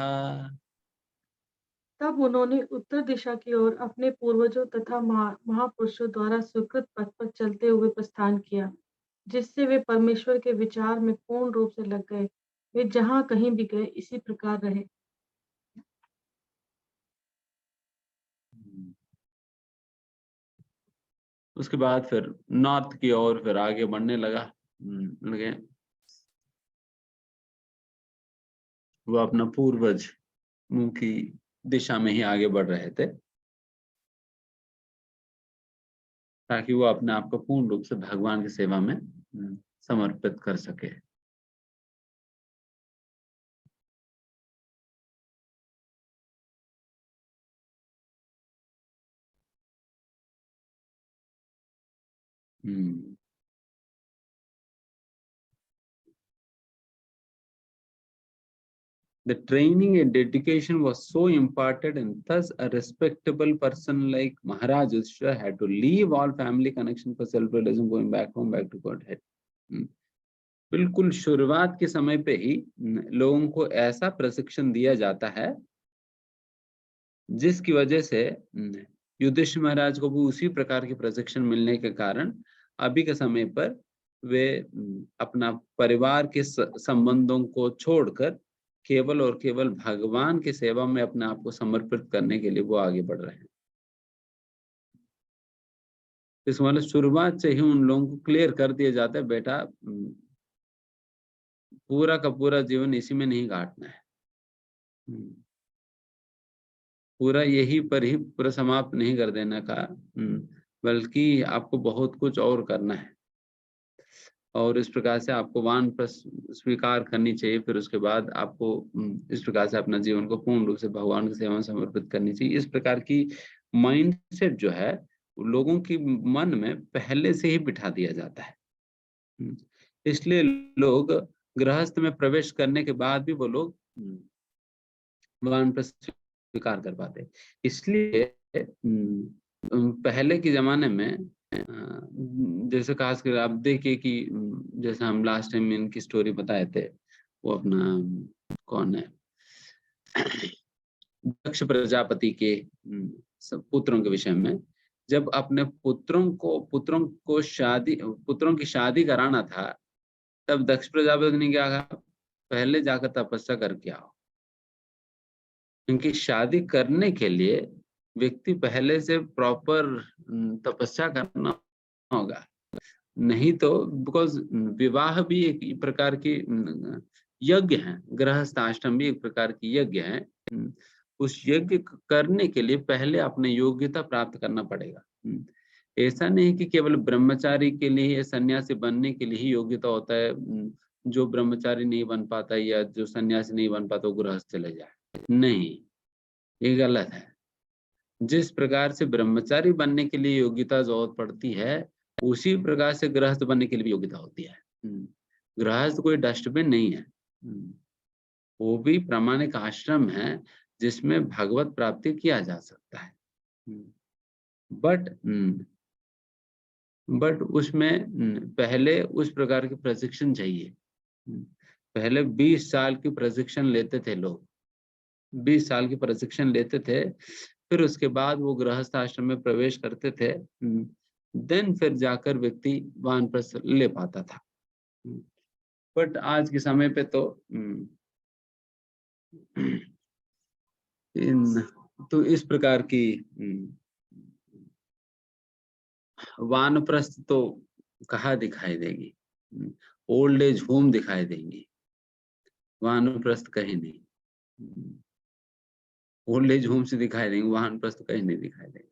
तब उन्होंने उत्तर दिशा की ओर अपने पूर्वजों तथा महापुरुषों द्वारा स्वीकृत पथ पर चलते हुए प्रस्थान किया, जिससे वे परमेश्वर के विचार में पूर्ण रूप से लग गए। वे जहां कहीं भी गए इसी प्रकार रहे। उसके बाद फिर नॉर्थ की ओर फिर आगे बढ़ने लगे। वो अपना पूर्वज मुंह की दिशा में ही आगे बढ़ रहे थे, ताकि वो अपने आप को पूर्ण रूप से भगवान की सेवा में समर्पित कर सके। The training and dedication was so imparted, and thus a respectable person like Maharaj Yudhishthira had to leave all family connection for self-realization, going back home, back to Godhead. बिल्कुल शुरुआत के समय पे ही लोगों को ऐसा प्रशिक्षण दिया जाता है जिसकी वजह से युधिष्ठिर महाराज को भी उसी प्रकार के प्रशिक्षण मिलने के कारण अभी के समय पर वे अपना परिवार के संबंधों को छोड़कर केवल और केवल भगवान की सेवा में अपने आप को समर्पित करने के लिए वो आगे बढ़ रहे हैं। इस मतलब शुरुआत से ही उन लोगों को क्लियर कर दिया जाता है, बेटा पूरा का पूरा जीवन इसी में नहीं काटना है, पूरा यही पर ही पूरा समाप्त नहीं कर देने का, बल्कि आपको बहुत कुछ और करना है। और इस प्रकार से आपको वानप्रस्थ स्वीकार करनी चाहिए। फिर उसके बाद आपको इस प्रकार से अपना जीवन को पूर्ण रूप से भगवान की सेवा में समर्पित करनी चाहिए। इस प्रकार की माइंडसेट जो है लोगों की मन में पहले से ही बिठा दिया जाता है। इसलिए लोग गृहस्थ में प्रवेश करने के बाद भी वो लोग वानप्रस्थ स्वीकार कर पाते। इसलिए पहले के जमाने में जैसे खासकर आप देखिए कि जैसे हम लास्ट टाइम इनकी स्टोरी बताए थे, वो अपना कौन है दक्ष प्रजापति के पुत्रों के विषय में, जब अपने पुत्रों की शादी कराना था, तब दक्ष प्रजापति ने क्या कहा, पहले जाकर तपस्या करके आओ। क्योंकि शादी करने के लिए व्यक्ति पहले से प्रॉपर तपस्या करना होगा, नहीं तो बिकॉज विवाह भी एक प्रकार की यज्ञ है, गृहस्थ आश्रम भी एक प्रकार की यज्ञ है। उस यज्ञ करने के लिए पहले अपने योग्यता प्राप्त करना पड़ेगा। ऐसा नहीं कि केवल ब्रह्मचारी के लिए, सन्यासी बनने के लिए ही योग्यता होता है, जो ब्रह्मचारी नहीं बन पाता या जो सन्यासी नहीं बन पाता वो गृहस्थ चले जाए, नहीं, ये गलत है। जिस प्रकार से ब्रह्मचारी बनने के लिए योग्यता जरूरत पड़ती है, उसी प्रकार से गृहस्थ बनने के लिए भी योग्यता होती है। गृहस्थ कोई डस्टबिन नहीं है, वो भी प्रामाणिक आश्रम है जिसमें भगवत प्राप्ति किया जा सकता है। बट उसमें पहले उस प्रकार के प्रशिक्षण चाहिए। पहले 20 साल की प्रशिक्षण लेते थे लोग, 20 साल की प्रशिक्षण लेते थे, फिर उसके बाद वो गृहस्थ आश्रम में प्रवेश करते थे, देन फिर जाकर व्यक्ति वानप्रस्थ ले पाता था। बट आज के समय पे तो इस प्रकार की वानप्रस्थ तो कहाँ दिखाई देगी, ओल्ड एज होम दिखाई देंगी, वानप्रस्थ कहीं नहीं। ओल्ड एज होम से दिखाई देंगे, वानप्रस्थ कहीं नहीं दिखाई देंगे।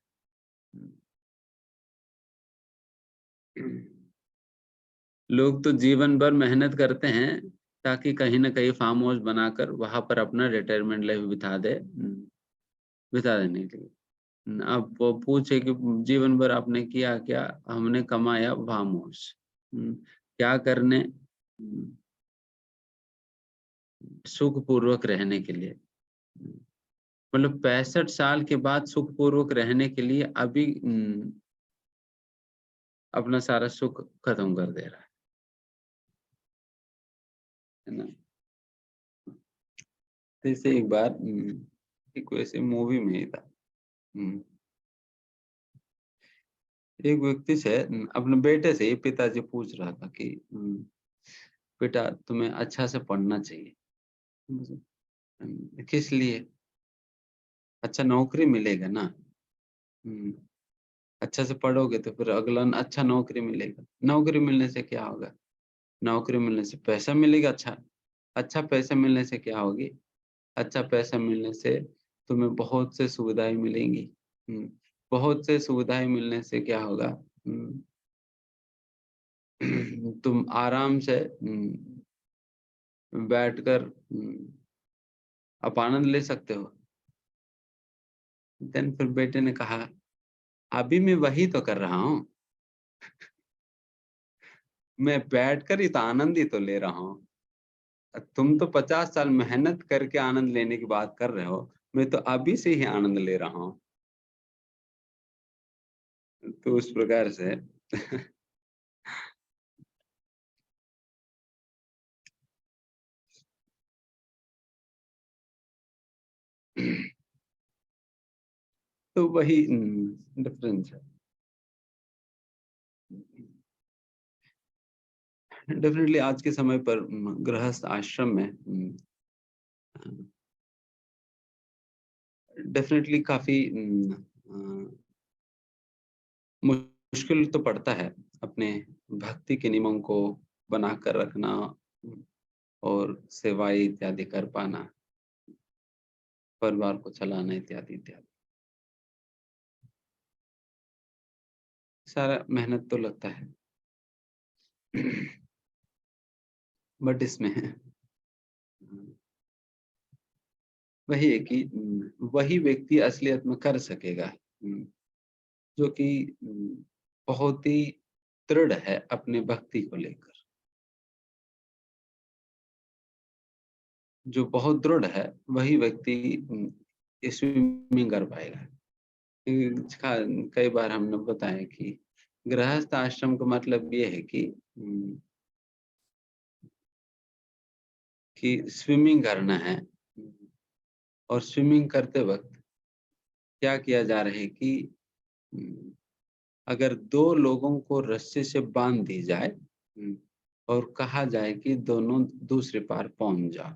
लोग तो जीवन भर मेहनत करते हैं ताकि कहीं न कहीं फार्म हाउस बनाकर वहाँ पर अपना रिटायरमेंट लाइफ बिता देने के लिए। अब वो पूछे कि जीवन भर आपने किया क्या? हमने कमाया फार्म हाउस। क्या करने? सुखपूर्वक रहने के लिए। मतलब 65 साल के बाद सुखपूर्वक रहने के लिए अभी अपना सारा सुख खत्म कर दे रहा है ना? जैसे एक बार एक वैसे मूवी में ही था। एक व्यक्ति से अपने बेटे से पिताजी पूछ रहा था कि बेटा तुम्हें अच्छा से पढ़ना चाहिए। किस लिए? अच्छा नौकरी मिलेगा ना। अच्छा से पढ़ोगे तो फिर अगला अच्छा नौकरी मिलेगा। नौकरी मिलने से क्या होगा? नौकरी मिलने से पैसा मिलेगा अच्छा। अच्छा पैसा मिलने से क्या होगी? अच्छा पैसा मिलने से तुम्हें बहुत से सुविधाएँ मिलेंगी। बहुत से सुविधाएँ मिलने से क्या होगा? तुम आराम से बैठकर आप आनंद ले सकते हो। देन फिर बेटे ने कहा, अभी मैं वही तो कर रहा हूँ। मैं बैठकर ही तो आनंद ही तो ले रहा हूँ। तुम तो 50 साल मेहनत करके आनंद लेने की बात कर रहे हो। मैं तो अभी से ही आनंद ले रहा हूँ। तो उस प्रकार से तो वही डिफरेंस है। डेफिनेटली आज के समय पर गृहस्थ आश्रम में डेफिनेटली काफी मुश्किल तो पड़ता है अपने भक्ति के नियमों को बनाकर रखना और सेवाएं इत्यादि कर पाना, परिवार को चलाना इत्यादि इत्यादि। सारा मेहनत तो लगता है। बट इसमें वही है कि वही व्यक्ति असलियत में कर सकेगा जो कि बहुत ही दृढ़ है अपने भक्ति को लेकर। जो बहुत दृढ़ है वही व्यक्ति स्विमिंग कर पाएगा। कई बार हमने बताया कि गृहस्थ आश्रम का मतलब ये है कि स्विमिंग करना है। और स्विमिंग करते वक्त क्या किया जा रहा है कि अगर दो लोगों को रस्सी से बांध दी जाए और कहा जाए कि दोनों दूसरे पार पहुंच जाओ।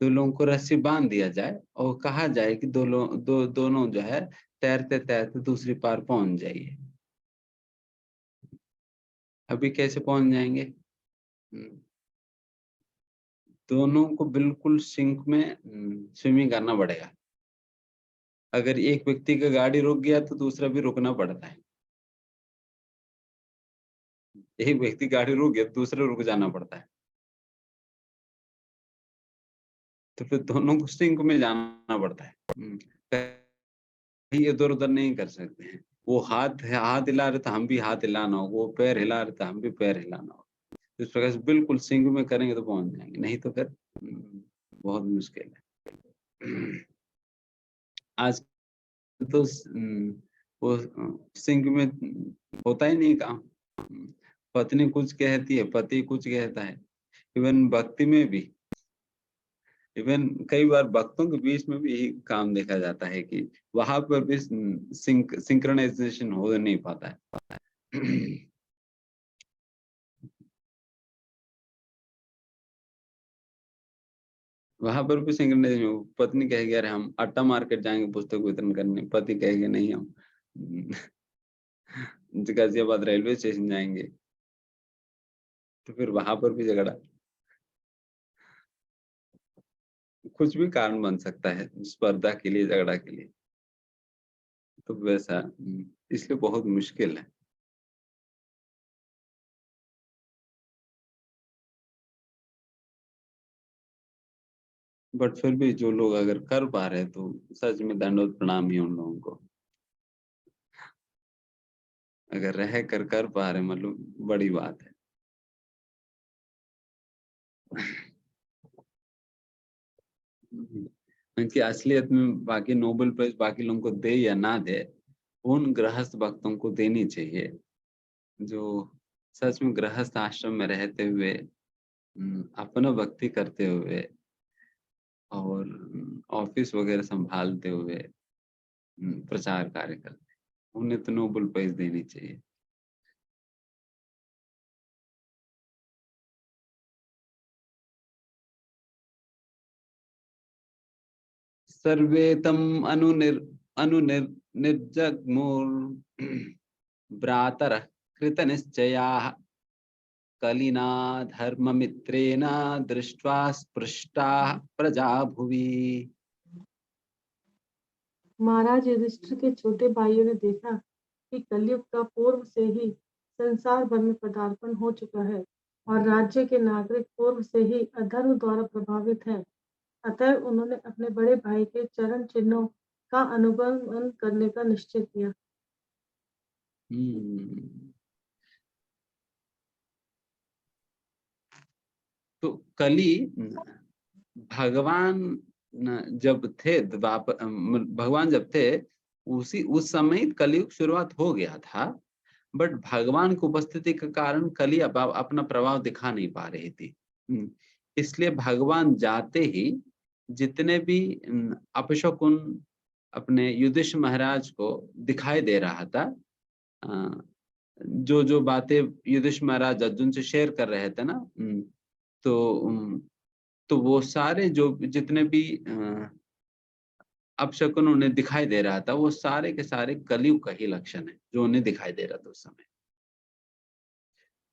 दो लोगों को रस्सी बांध दिया जाए और कहा जाए कि दोनों जो है तैरते तैरते दूसरी पार पहुंच जाइए। अभी कैसे पहुंच जाएंगे? दोनों को बिल्कुल सिंक में स्विमिंग करना पड़ेगा। अगर एक व्यक्ति का गाड़ी रुक गया तो दूसरा भी रुकना पड़ता है। एक व्यक्ति गाड़ी रुक गया दूसरा रुक जाना पड़ता है। तो फिर दोनों को सिंक में जाना पड़ता है। कहीं इधर उधर नहीं कर सकते हैं। वो हाथ हिला रहे तो हम भी हाथ हिलाना होगा, वो पैर हिला रहे तो हम भी पैर हिलाना होगा। इस प्रकार से बिल्कुल सिंक में करेंगे तो पहुंच जाएंगे, नहीं तो फिर बहुत मुश्किल है। आज तो वो सिंक में होता ही नहीं काम। पत्नी कुछ कहती है, पति कुछ कहता है। इवन भक्ति में भी, इवन कई बार भक्तों के बीच में भी यही काम देखा जाता है कि वहां पर भी सिंक्रोनाइजेशन हो नहीं पाता है। वहां पर भी सिंक्रोनाइजेशन, पत्नी कहेगी अरे हम आटा मार्केट जाएंगे पुस्तक वितरण करने, पति कहेंगे नहीं हम गाजियाबाद रेलवे स्टेशन जाएंगे। तो फिर वहां पर भी झगड़ा। कुछ भी कारण बन सकता है स्पर्धा के लिए, झगड़ा के लिए। तो वैसा इसलिए बहुत मुश्किल है। बट फिर भी जो लोग अगर कर पा रहे हैं तो सच में दंडवत प्रणाम ही उन लोगों को। अगर रह कर पा रहे मतलब बड़ी बात है। उनकी असलियत में बाकी नोबेल प्राइज बाकी लोगों को दे या ना दे, उन गृहस्थ भक्तों को देनी चाहिए जो सच में गृहस्थ आश्रम में रहते हुए अपना भक्ति करते हुए और ऑफिस वगैरह संभालते हुए प्रचार कार्य करते हैं, उन्हें तो नोबेल प्राइज देनी चाहिए। सर्वे तम निर्जग्मुर भ्रातरः कृतनिश्चयाः कलिना धर्ममित्रेण दृष्ट्वा स्पृष्टाः प्रजा भुवि। महाराज युधिष्ठिर के छोटे भाइयों ने देखा कि कलयुग का पूर्व से ही संसार भर में पदार्पण हो चुका है और राज्य के नागरिक पूर्व से ही अधर्म द्वारा प्रभावित हैं। अतः उन्होंने अपने बड़े भाई के चरण चिन्हों का अनुगमन करने का निश्चय किया। तो कली भगवान जब थे, भगवान जब थे उस समय कलयुग शुरुआत हो गया था, बट भगवान की उपस्थिति के कारण कली अब अपना प्रभाव दिखा नहीं पा रही थी। इसलिए भगवान जाते ही जितने भी अपशकुन अपने युधिष्ठिर महाराज को दिखाई दे रहा था, जो बातें युधिष्ठिर महाराज अर्जुन से शेयर कर रहे थे ना, तो वो सारे जो जितने भी अपशकुन उन्हें दिखाई दे रहा था, वो सारे के सारे कलयुग का ही लक्षण है जो उन्हें दिखाई दे रहा था उस समय।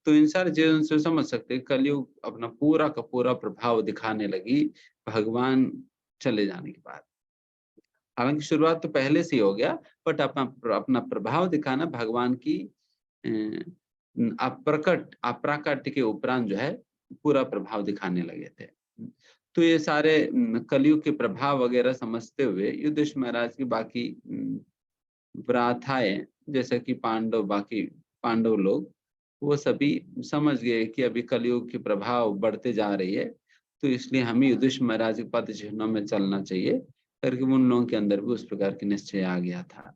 तो इन सारे चीजों से समझ सकते हैं कलयुग अपना पूरा का पूरा प्रभाव दिखाने लगी भगवान चले जाने के बाद। हालांकि शुरुआत तो पहले से ही हो गया, बट अपना प्रभाव दिखाना भगवान की अप्राकट्य के उपरांत जो है पूरा प्रभाव दिखाने लगे थे। तो ये सारे कलयुग के प्रभाव वगैरह समझते हुए युधिष्ठिर महाराज की बाकी व्राथाएं, जैसे कि बाकी पांडव लोग, वो सभी समझ गए कि अभी कलयुग के प्रभाव बढ़ते जा रही है, तो इसलिए हमें युधिष्ठिर महाराज के पद चिन्हों में चलना चाहिए करके उन लोगों के अंदर भी उस प्रकार की निश्चय आ गया था।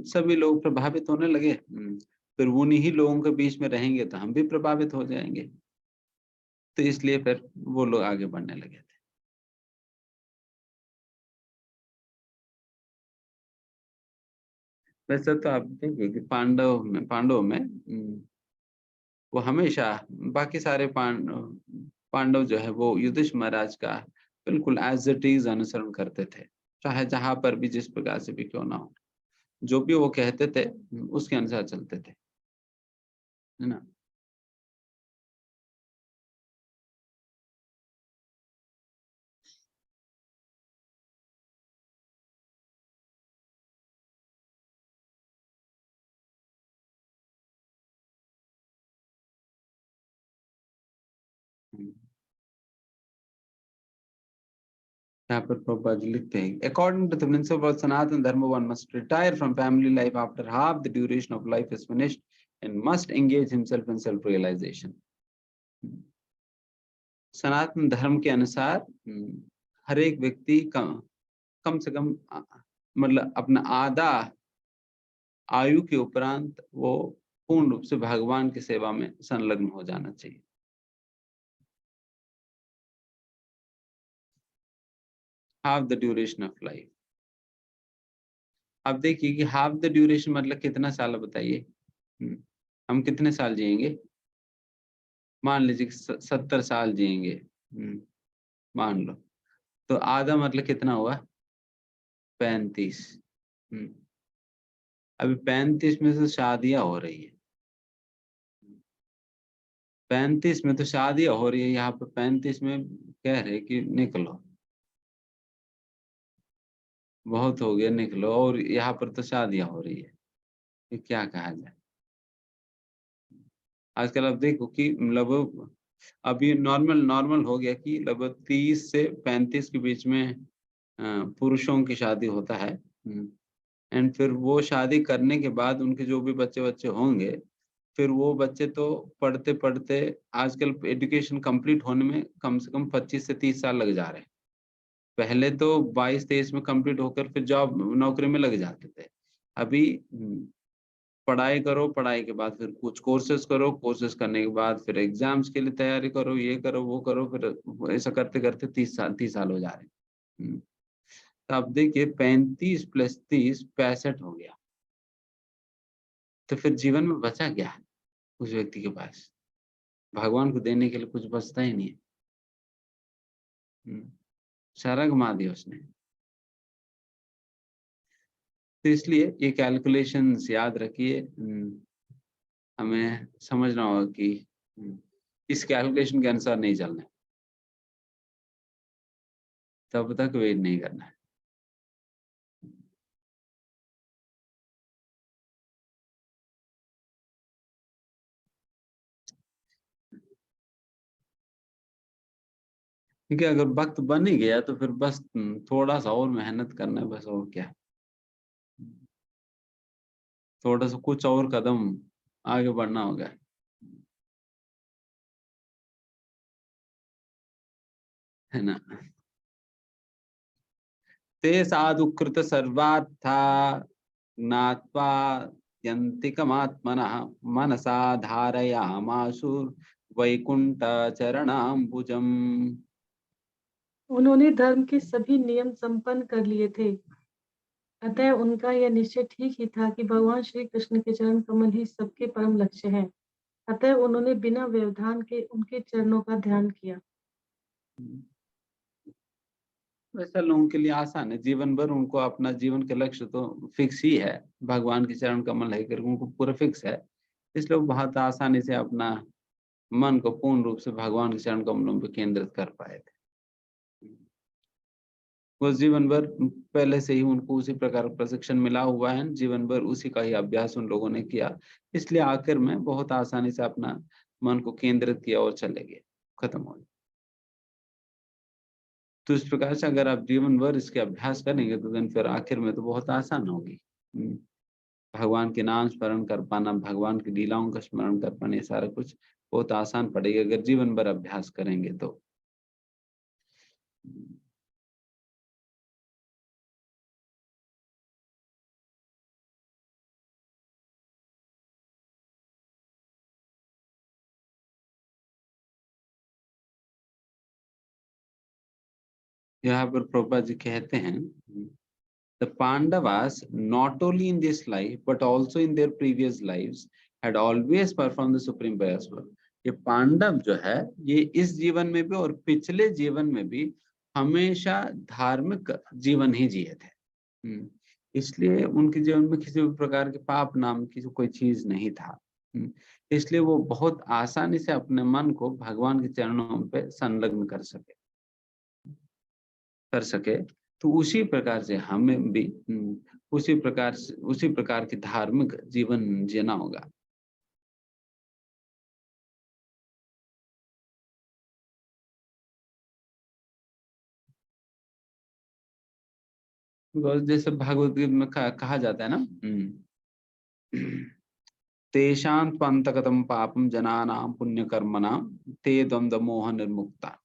सभी लोग प्रभावित होने लगे, फिर उन्हीं ही लोगों के बीच में रहेंगे तो हम भी प्रभावित हो जाएंगे, तो इसलिए फिर वो लोग आगे बढ़ने लगे थे। वैसे तो आप देखिए कि पांडव में वो हमेशा बाकी सारे पांडव जो है वो युधिष्ठिर महाराज का बिल्कुल एज इट इज अनुसरण करते थे, चाहे जहां पर भी जिस प्रकार से भी क्यों ना हो, जो भी वो कहते थे उसके अनुसार चलते थे, है ना। यहाँ पर प्रभुपाद जी लिखते हैं, according to the principle of Sanatan Dharma one must retire from family life after half the duration of life is finished and must engage himself in self realisation. Sanatan Dharma के अनुसार हर एक व्यक्ति कम से कम मतलब अपना आधा आयु के उपरांत वो पूर्ण रूप से भगवान की सेवा में संलग्न हो जाना चाहिए। Half the duration of life. अब देखिए कि हाफ द ड्यूरेशन मतलब कितना साल, बताइए हम कितने साल जिएंगे। मान लीजिए 70 साल जिएंगे, मान लो, तो आधा मतलब कितना हुआ 35। अभी 35 में से शादियां हो रही है, 35 में तो शादियां हो रही है, यहाँ पे 35 में कह रहे कि निकलो, बहुत हो गया निकलो, और यहाँ पर तो शादियां हो रही है, ये क्या कहा जाए। आजकल आप देखो कि मतलब अभी नॉर्मल नॉर्मल हो गया कि लगभग 30 से 35 के बीच में पुरुषों की शादी होता है। एंड फिर वो शादी करने के बाद उनके जो भी बच्चे बच्चे होंगे, फिर वो बच्चे तो पढ़ते पढ़ते आजकल एजुकेशन कंप्लीट होने में कम से कम 25 से 30 साल लग जा रहे हैं। पहले तो 22-23 में कंप्लीट होकर फिर जॉब नौकरी में लग जाते थे। अभी पढ़ाई करो, पढ़ाई के बाद फिर कुछ कोर्सेज करो, कोर्सेज करने के बाद फिर एग्जाम्स के लिए तैयारी करो, ये करो वो करो, फिर ऐसा करते करते 30 साल हो जा रहे हैं। तो अब देखिए 35 + 30 65 हो गया, तो फिर जीवन में बचा क्या है उस व्यक्ति के पास? भगवान को देने के लिए कुछ बचता ही नहीं है। सारा घुमा दिया उसने। तो इसलिए ये कैलकुलेशंस याद रखिए, हमें समझना होगा कि इस कैलकुलेशन के अनुसार नहीं चलना है, तब तक वेट नहीं करना है। क्योंकि अगर वक्त बन ही गया तो फिर बस थोड़ा सा और मेहनत करना है, बस, और क्या। थोड़ा सा कुछ और कदम आगे बढ़ना होगा। है ना। ते साधुकृत सर्वार्था ज्ञात्वा यन्तिकमात्मनः मनसा धारयामाशु वैकुंठ चरणाम्बुजम्। उन्होंने धर्म के सभी नियम संपन्न कर लिए थे, अतः उनका यह निश्चय ठीक ही था कि भगवान श्री कृष्ण के चरण कमल ही सबके परम लक्ष्य है। अतः उन्होंने बिना व्यवधान के उनके चरणों का ध्यान किया। वैसा लोगों के लिए आसान है, जीवन भर उनको अपना जीवन के लक्ष्य तो फिक्स ही है, भगवान के चरण कमल है करके उनको पूरा फिक्स है। इसलिए वो बहुत आसानी से अपना मन को पूर्ण रूप से भगवान के चरण कमलों पर केंद्रित कर पाए थे। वो जीवन भर पहले से ही उनको उसी प्रकार का प्रशिक्षण मिला हुआ है, जीवन भर उसी का ही अभ्यास उन लोगों ने किया, इसलिए आखिर में बहुत आसानी से अपना मन को केंद्रित किया और चले गए, खत्म हो गया। तो इस प्रकार से अगर आप जीवन भर इसके अभ्यास करेंगे तो दिन फिर आखिर में तो बहुत आसान होगी। भगवान के नाम स्मरण कर पाना, भगवान की लीलाओं का स्मरण कर पाना, ये सारा कुछ बहुत आसान पड़ेगा अगर जीवन भर अभ्यास करेंगे तो। यहाँ पर प्रभुपाद जी कहते हैं, The Pandavas, not only in this life but also in their previous lives, had always performed the supreme pious work. ये पांडव जो है, ये इस जीवन में भी और पिछले जीवन में भी हमेशा धार्मिक जीवन ही जिए थे। इसलिए उनके जीवन में किसी भी प्रकार के पाप नाम की कोई चीज नहीं था। इसलिए वो बहुत आसानी से अपने मन को भगवान के चरणों पे संलग्न कर सके। तो उसी प्रकार से हमें भी उसी प्रकार की धार्मिक जीवन जीना होगा। जैसे भागवत गीता में कहा जाता है ना, तेषां त्वन्तगतं पापं जनानां पुण्यकर्मणां ते द्वंद्व मोह निर्मुक्ता।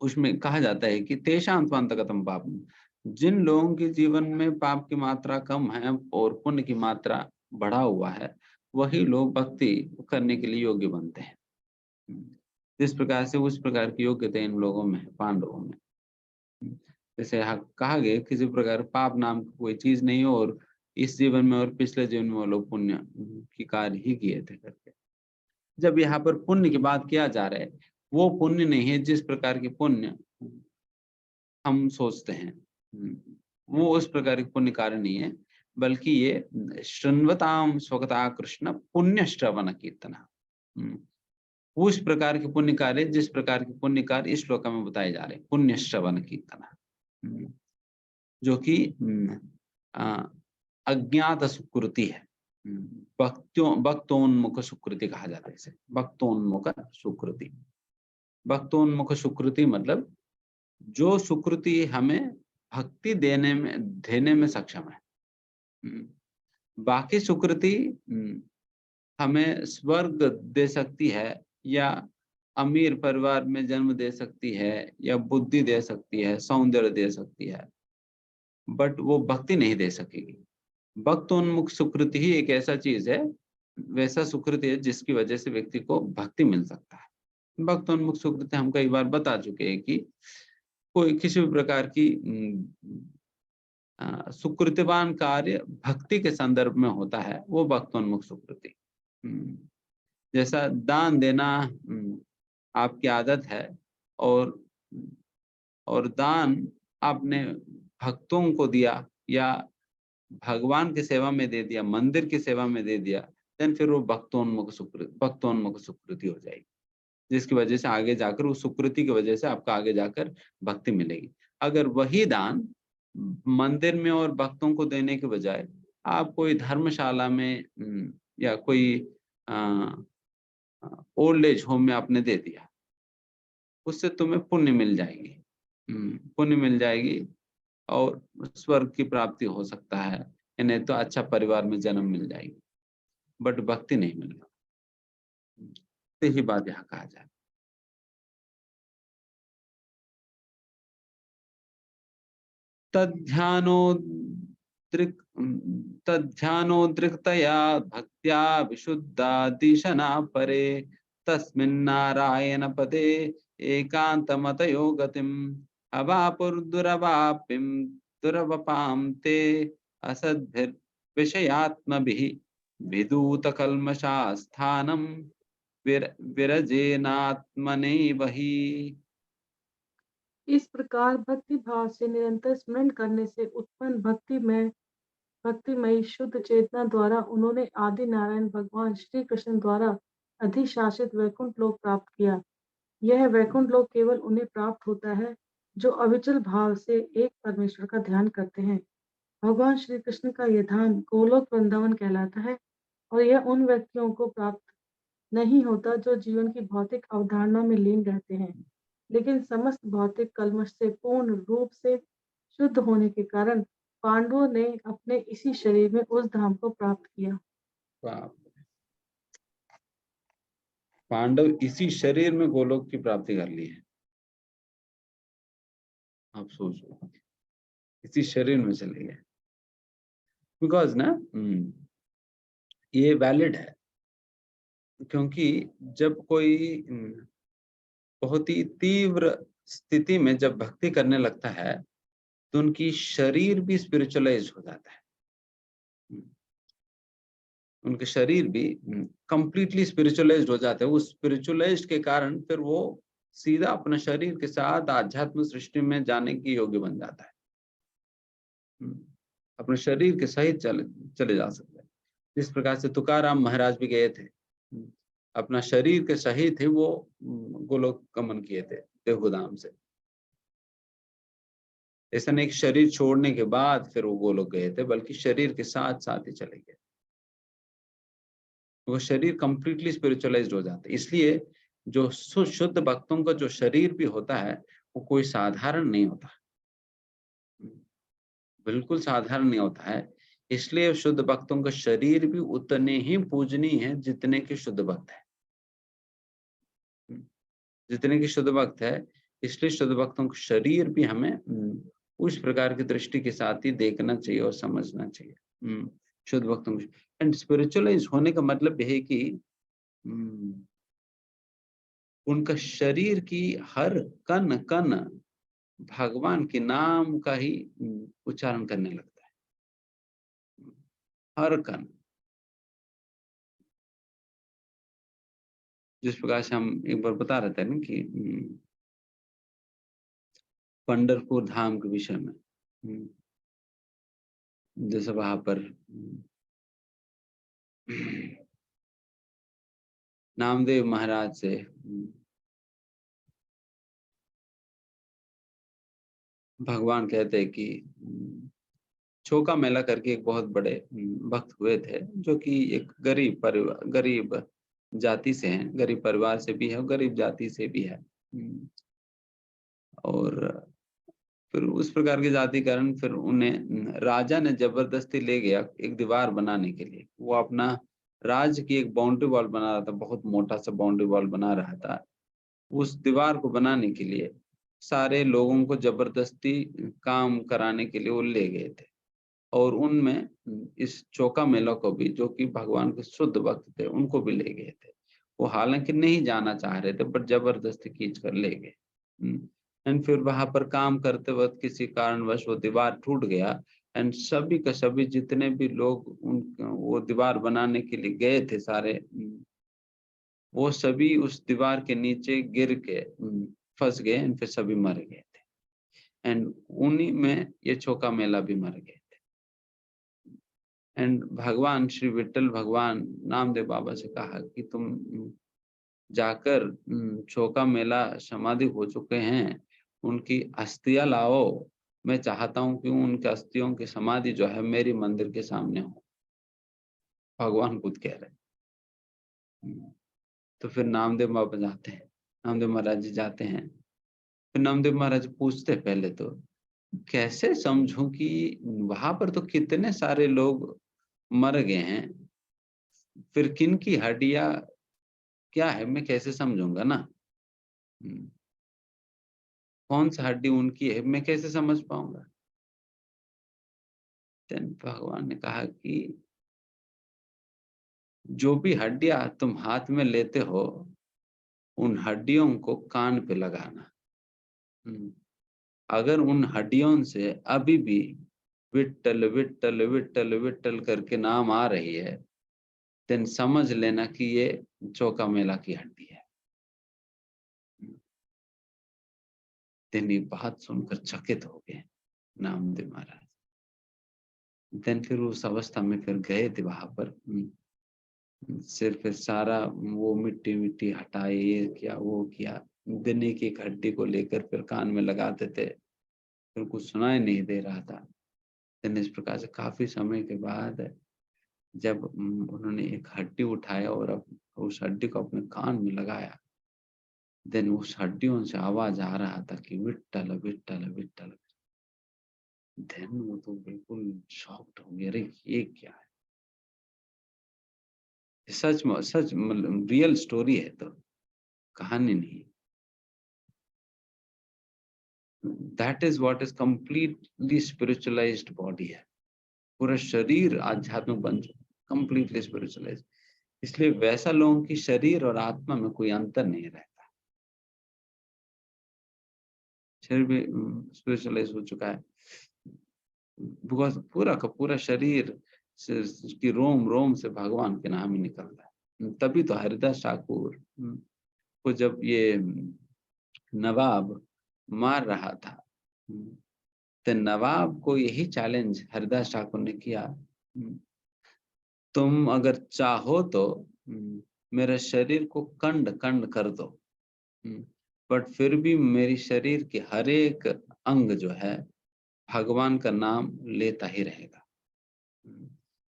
उसमें कहा जाता है कि तेषां त्वन्तगतं पापम, जिन लोगों के जीवन में पाप की मात्रा कम है और पुण्य की मात्रा बढ़ा हुआ है, वही लोग भक्ति करने के लिए योग्य बनते हैं। जिस प्रकार से उस प्रकार की योग्यता इन लोगों में है, पांडवों में। जैसे कहा गया किसी प्रकार पाप नाम की कोई चीज नहीं हो, और इस जीवन में और पिछले जीवन में वो लोग पुण्य की कार्य ही किए थे करके। जब यहाँ पर पुण्य की बात किया जा रहा है, वो पुण्य नहीं है जिस प्रकार के पुण्य हम सोचते हैं। वो उस प्रकार की पुण्य कार्य नहीं है, बल्कि ये शृण्वताम स्वगता कृष्ण पुण्य श्रवण कीर्तन, उस प्रकार के पुण्य कार्य जिस प्रकार के पुण्य कार्य इस श्लोक में बताए जा रहे हैं, पुण्य श्रवण कीर्तन, जो कि अज्ञात सुकृति है, भक्तोन्मुख सुकृति कहा जाता है इसे, भक्तोन्मुख सुकृति। भक्तोन्मुख सुकृति मतलब जो सुकृति हमें भक्ति देने में सक्षम है। बाकी सुकृति हमें स्वर्ग दे सकती है, या अमीर परिवार में जन्म दे सकती है, या बुद्धि दे सकती है, सौंदर्य दे सकती है, बट वो भक्ति नहीं दे सकेगी। भक्तोन्मुख सुकृति ही एक ऐसा चीज है, वैसा सुकृति है जिसकी वजह से व्यक्ति को भक्ति मिल सकता है। भक्तोन्मुख सुकृति हम कई बार बता चुके हैं कि कोई किसी भी प्रकार की सुकृतिवान कार्य भक्ति के संदर्भ में होता है, वो भक्तोन्मुख सुकृति। जैसा दान देना आपकी आदत है, और दान आपने भक्तों को दिया या भगवान की सेवा में दे दिया, मंदिर की सेवा में दे दिया, देन फिर वो भक्तोन्मुख सुकृति हो जाएगी, जिसकी वजह से आगे जाकर उस सुकृति की वजह से आपको आगे जाकर भक्ति मिलेगी। अगर वही दान मंदिर में और भक्तों को देने के बजाय आप कोई धर्मशाला में या कोई ओल्ड एज होम में आपने दे दिया, उससे तुम्हें पुण्य मिल जाएगी, पुण्य मिल जाएगी और स्वर्ग की प्राप्ति हो सकता है, इन्हें तो अच्छा परिवार में जन्म मिल जाएगी, बट भक्ति नहीं मिलेगी। यही बात यहाँ कहा जाए। तद्ध्यानोद्रिक्तया भक्त्या विशुद्धादिशना परे तस्मिन्नारायण पदे एकांतमतयो गतिम् अवापुर्दुरवापिं दुरवपां ते असद्भिर्विषयात्मभिः विदूतकल्मषास्थानं विरजेनात्मनैव हि। इस प्रकार भक्ति भाव से निरंतर स्मरण करने से उत्पन्न भक्तिमयी शुद्ध चेतना द्वारा उन्होंने आदि नारायण भगवान श्री कृष्ण द्वारा अधिशासित वैकुंठ लोक प्राप्त किया। यह वैकुंठ लोक केवल उन्हें प्राप्त होता है जो अविचल भाव से एक परमेश्वर का ध्यान करते हैं। भगवान श्री कृष्ण का यह धाम गोलोक वृंदावन कहलाता है, और यह उन व्यक्तियों को प्राप्त नहीं होता जो जीवन की भौतिक अवधारणा में लीन रहते हैं, लेकिन समस्त भौतिक कल्मश से पूर्ण रूप से शुद्ध होने के कारण पांडवों ने अपने इसी शरीर में उस धाम को प्राप्त किया। पांडव इसी शरीर में गोलोक की प्राप्ति कर ली है। आप सोचो, इसी शरीर में चले गए, बिकॉज ना ये वैलिड है, क्योंकि जब कोई बहुत ही तीव्र स्थिति में जब भक्ति करने लगता है तो उनकी शरीर भी स्पिरिचुअलाइज हो जाता है, उनके शरीर भी कंप्लीटली स्पिरिचुअलाइज्ड हो जाते हैं। उस स्पिरिचुअलाइज्ड के कारण फिर वो सीधा अपने शरीर के साथ आध्यात्म सृष्टि में जाने की योग्य बन जाता है, अपने शरीर के सहित चले जा सकते हैं। जिस प्रकार से तुकाराम महाराज भी गए थे, अपना शरीर के सहित ही वो गोलोक गमन किए थे देवधाम से। ऐसा नहीं कि शरीर छोड़ने के बाद फिर वो गोलोक गए थे, बल्कि शरीर के साथ साथ ही चले गए। वो शरीर कंप्लीटली स्पिरिचुअलाइज्ड हो जाता है। इसलिए जो शुद्ध भक्तों का जो शरीर भी होता है वो कोई साधारण नहीं होता, बिल्कुल साधारण नहीं होता है। इसलिए शुद्ध भक्तों का शरीर भी उतने ही पूजनीय है जितने के शुद्ध भक्त है, जितने के शुद्ध भक्त है। इसलिए शुद्ध भक्तों का शरीर भी हमें उस प्रकार की दृष्टि के साथ ही देखना चाहिए और समझना चाहिए। शुद्ध भक्तों को एंड स्पिरिचुअलाइज होने का मतलब यह है कि उनका शरीर की हर कण कण भगवान के नाम का ही उच्चारण करने लगता है, हर कण। जिस प्रकार से हम एक बार बता रहे थे ना कि पंढरपुर धाम के विषय में, जैसे वहां पर नामदेव महाराज से भगवान कहते हैं कि छोका मेला करके एक बहुत बड़े भक्त हुए थे, जो कि एक गरीब जाति से हैं, गरीब परिवार से भी है और गरीब जाति से भी है। और फिर उस प्रकार की जाति के कारण फिर उन्हें राजा ने जबरदस्ती ले गया एक दीवार बनाने के लिए। वो अपना राज्य की एक बाउंड्री वॉल बना रहा था, बहुत मोटा सा बाउंड्री वॉल बना रहा था। उस दीवार को बनाने के लिए सारे लोगों को जबरदस्ती काम कराने के लिए वो ले गए थे, और उनमें इस चौका मेला को भी, जो कि भगवान के शुद्ध भक्त थे, उनको भी ले गए थे। वो हालांकि नहीं जाना चाह रहे थे, पर जबरदस्ती खींच कर ले गए। एंड फिर वहां पर काम करते वक्त किसी कारणवश वो दीवार टूट गया, एंड सभी का सभी जितने भी लोग वो दीवार बनाने के लिए गए थे सारे, वो सभी उस दीवार के नीचे गिर के फंस गए, एंड फिर सभी मर गए थे। एंड उन्हीं में ये चौका मेला भी मर गए थे। एंड भगवान श्री विट्ठल भगवान नामदेव बाबा से कहा कि तुम जाकर चौका मेला समाधि हो चुके हैं, उनकी अस्थियां लाओ। मैं चाहता हूं कि उनके अस्थियों की समाधि जो है मेरी मंदिर के सामने हो। भगवान खुद कह रहे हैं। तो फिर नामदेव बाबा जाते हैं, नामदेव महाराज जी जाते हैं। फिर नामदेव महाराज पूछते पहले तो, कैसे समझूं कि वहां पर तो कितने सारे लोग मर गए हैं, फिर किन की हड्डियां क्या है, मैं कैसे समझूंगा ना। कौन सा हड्डी उनकी है, मैं कैसे समझ पाऊंगा। देन भगवान ने कहा कि जो भी हड्डियां तुम हाथ में लेते हो, उन हड्डियों को कान पे लगाना। अगर उन हड्डियों से अभी भी विट्ठल विट्ठल विट्ठल विट्ठल करके नाम आ रही है, देन समझ लेना कि ये चौका मेला की हड्डी है। देन ये बात सुनकर चकित हो गए नामदेव महाराज। देन फिर उस अवस्था में फिर गए थे वहां पर, सिर्फ सारा वो मिट्टी मिट्टी हटाए, ये किया वो किया। दिन एक हड्डी को लेकर फिर कान में लगाते थे, फिर कुछ सुनाई नहीं दे रहा था। देन इस प्रकार से काफी समय के बाद जब उन्होंने एक हड्डी उठाया और अब उस हड्डी को अपने कान में लगाया, देन उस हड्डियों से आवाज आ रहा था कि विट्ठल विट्ठल विट्ठल। देन वो तो बिल्कुल शॉक्ड हो गया, अरे ये क्या है। सच मतलब रियल स्टोरी है, तो कहानी नहीं। That is what is completely spiritualised body है। पूरा शरीर आध्यात्मिक बन चुका, कंप्लीटली स्पिरिचुअलाइज्ड। इसलिए वैसा लोगों की शरीर और आत्मा में कोई अंतर नहीं रहता। शरीर भी स्पिरिचुअलाइज हो चुका है, बिकॉज पूरा का पूरा शरीर की रोम रोम से भगवान के नाम ही निकलता है। तभी तो हरिदास ठाकुर को जब ये नवाब मार रहा था, तो नवाब को यही चैलेंज हरिदास ठाकुर ने किया, तुम अगर चाहो तो मेरे शरीर को कंड कंड कर दो, बट फिर भी मेरी शरीर के हर एक अंग जो है भगवान का नाम लेता ही रहेगा।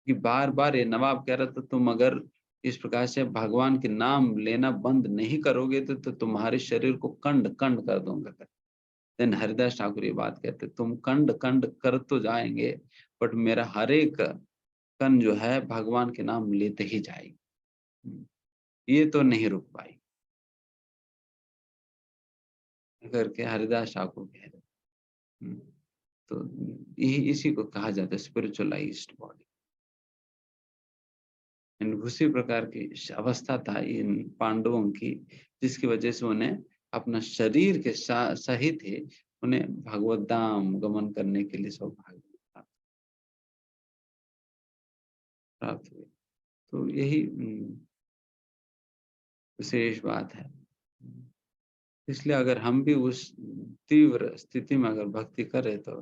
कि बार बार ये नवाब कह रहा था, तुम अगर इस प्रकार से भगवान के नाम लेना बंद नहीं करोगे तो तुम्हारे शरीर को कंड कंड कर दूंगा। देन हरिदास ठाकुर ये बात कहते, तुम कंड कंड कर तो जाएंगे, बट मेरा हर एक कन जो है भगवान के नाम लेते ही जाएगी, ये तो नहीं रुक पाई करके हरिदास ठाकुर कह रहे। तो इसी को कहा जाता है स्पिरिचुअलाइज्ड बॉडी। उसी प्रकार की अवस्था था इन पांडवों की, जिसकी वजह से उन्हें अपना शरीर के सहित ही उन्हें भगवत धाम गमन करने के लिए सौभाग्य प्राप्त हुए। तो यही विशेष बात है। इसलिए अगर हम भी उस तीव्र स्थिति में अगर भक्ति करें तो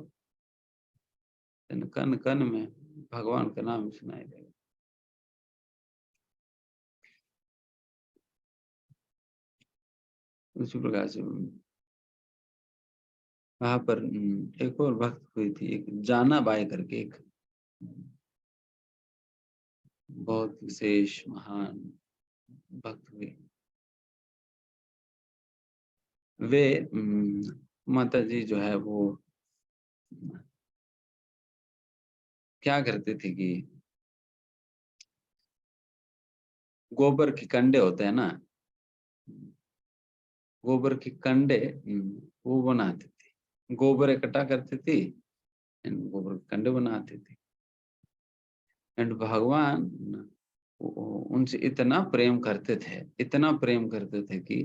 कन कन में भगवान का नाम सुनाई देगा। उसी प्रकार से वहां पर एक और भक्त हुई थी, एक जाना बाई करके, एक बहुत विशेष महान भक्त हुए। वे माता जी जो है वो क्या करते थे कि गोबर के कंडे होते हैं ना, गोबर के कंडे वो बनाते थे, गोबर इकट्ठा करते थे एंड गोबर के कंडे बनाते थे। एंड भगवान उनसे इतना प्रेम करते थे, इतना प्रेम करते थे कि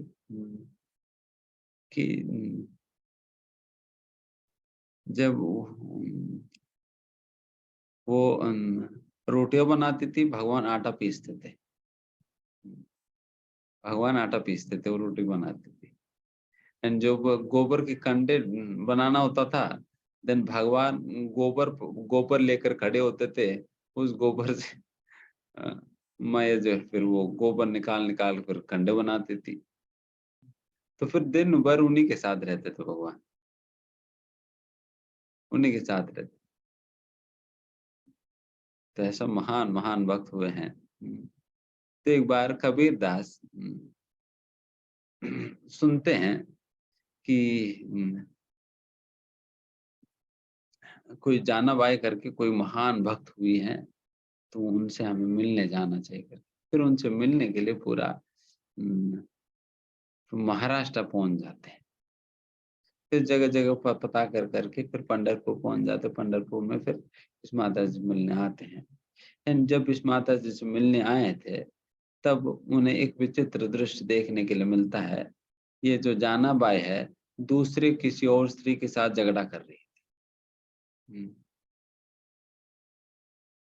जब वो रोटियां बनाती थी, भगवान आटा पीसते थे, भगवान आटा पीसते थे, वो रोटी बनाते थे। एंड जो गोबर के कंडे बनाना होता था, देन भगवान गोबर गोबर लेकर खड़े होते थे, उस गोबर से मैं जो है फिर वो गोबर निकाल निकाल कर कंडे बनाती थी। तो फिर दिन भर उन्हीं के साथ रहते थे भगवान, उन्हीं के साथ रहते। तो ऐसा महान महान भक्त हुए हैं। तो एक बार कबीर दास सुनते हैं कि कोई जाना बाई करके कोई महान भक्त हुई है, तो उनसे हमें मिलने जाना चाहिए करके। फिर उनसे मिलने के लिए पूरा महाराष्ट्र पहुंच जाते हैं। फिर जगह जगह पर पता कर करके फिर पंढरपुर पहुंच जाते, पंढरपुर में फिर इस माता जी मिलने आते हैं। एंड जब इस माता जी से मिलने आए थे, तब उन्हें एक विचित्र दृश्य देखने के लिए मिलता है। ये जो जाना बाई है, दूसरे किसी और स्त्री के साथ झगड़ा कर रही है।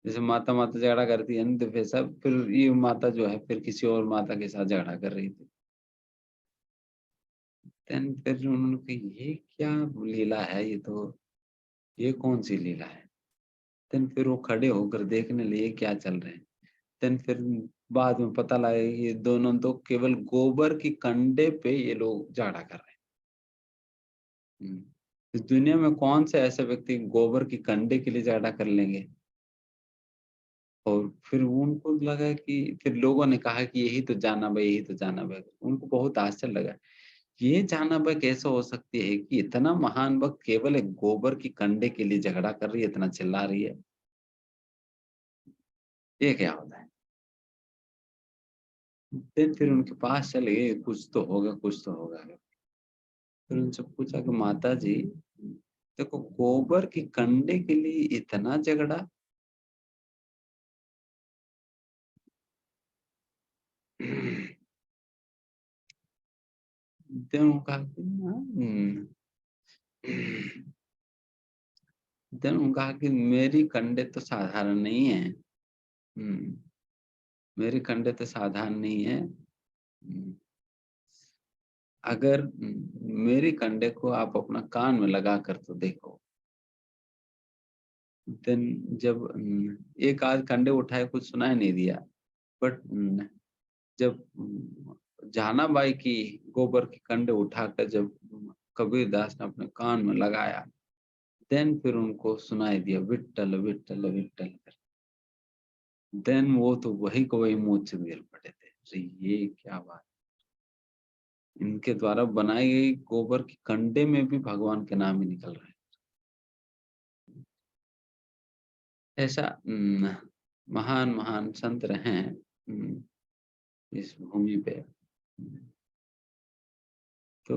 जैसे माता माता झगड़ा करती है ना, तो फिर सब फिर ये माता जो है फिर किसी और माता के साथ झगड़ा कर रही थी। देन फिर उन्होंने कहा ये क्या लीला है, ये कौन सी लीला है। देन फिर वो खड़े होकर देखने लगे क्या चल रहे हैं। देन फिर बाद में पता लगा ये दोनों तो केवल गोबर की कंडे पे ये लोग झगड़ा कर रहे हैं। इस दुनिया में कौन से ऐसे व्यक्ति गोबर की कंडे के लिए झगड़ा कर लेंगे। और फिर उनको लगा कि फिर लोगों ने कहा कि यही तो जाना भाई, यही तो जाना भाई। उनको बहुत आश्चर्य लगा, ये जाना भाई कैसे हो सकती है कि इतना महान वक्त केवल एक गोबर की कंडे के लिए झगड़ा कर रही है, इतना चिल्ला रही है, ये क्या होता है। फिर उनके पास चले गए, कुछ तो होगा, कुछ तो होगा। फिर उनसे पूछा कि माता जी देखो, गोबर की कंडे के लिए इतना झगड़ा। तो उन्होंने कहा कि देन उन्होंने कहा कि मेरी कंडे तो साधारण नहीं है। मेरी कंडे तो साधारण नहीं है। अगर मेरी कंडे को आप अपना कान में लगा कर तो देखो। देन जब एक आध कंडे उठाए, कुछ सुनाई नहीं दिया। बट जब जहानाबाई की गोबर के कंडे उठाकर जब कबीर दास ने अपने कान में लगाया, देन फिर उनको सुनाई दिया विट्ठल विट्ठल विट्ठल कर। देन वो तो वही को वही मुंह से गिर पड़े थे। अरे ये क्या बात, इनके द्वारा बनाई गई गोबर के कंडे में भी भगवान के नाम ही निकल रहे हैं। ऐसा महान महान संत रहे हैं इस भूमि पे। तो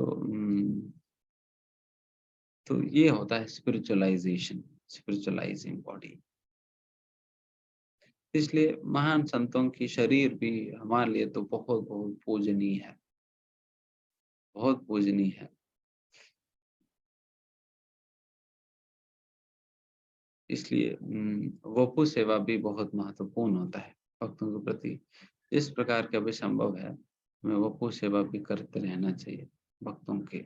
तो ये होता है स्पिरिचुअलाइजेशन, स्पिरिचुअलाइजिंग बॉडी। इसलिए महान संतों की शरीर भी हमारे लिए तो बहुत बहुत पूजनीय है, बहुत पूजनीय है। इसलिए वपु सेवा भी बहुत महत्वपूर्ण होता है भक्तों के प्रति। इस प्रकार का भी संभव है, हमें वपु सेवा भी करते रहना चाहिए। भक्तों के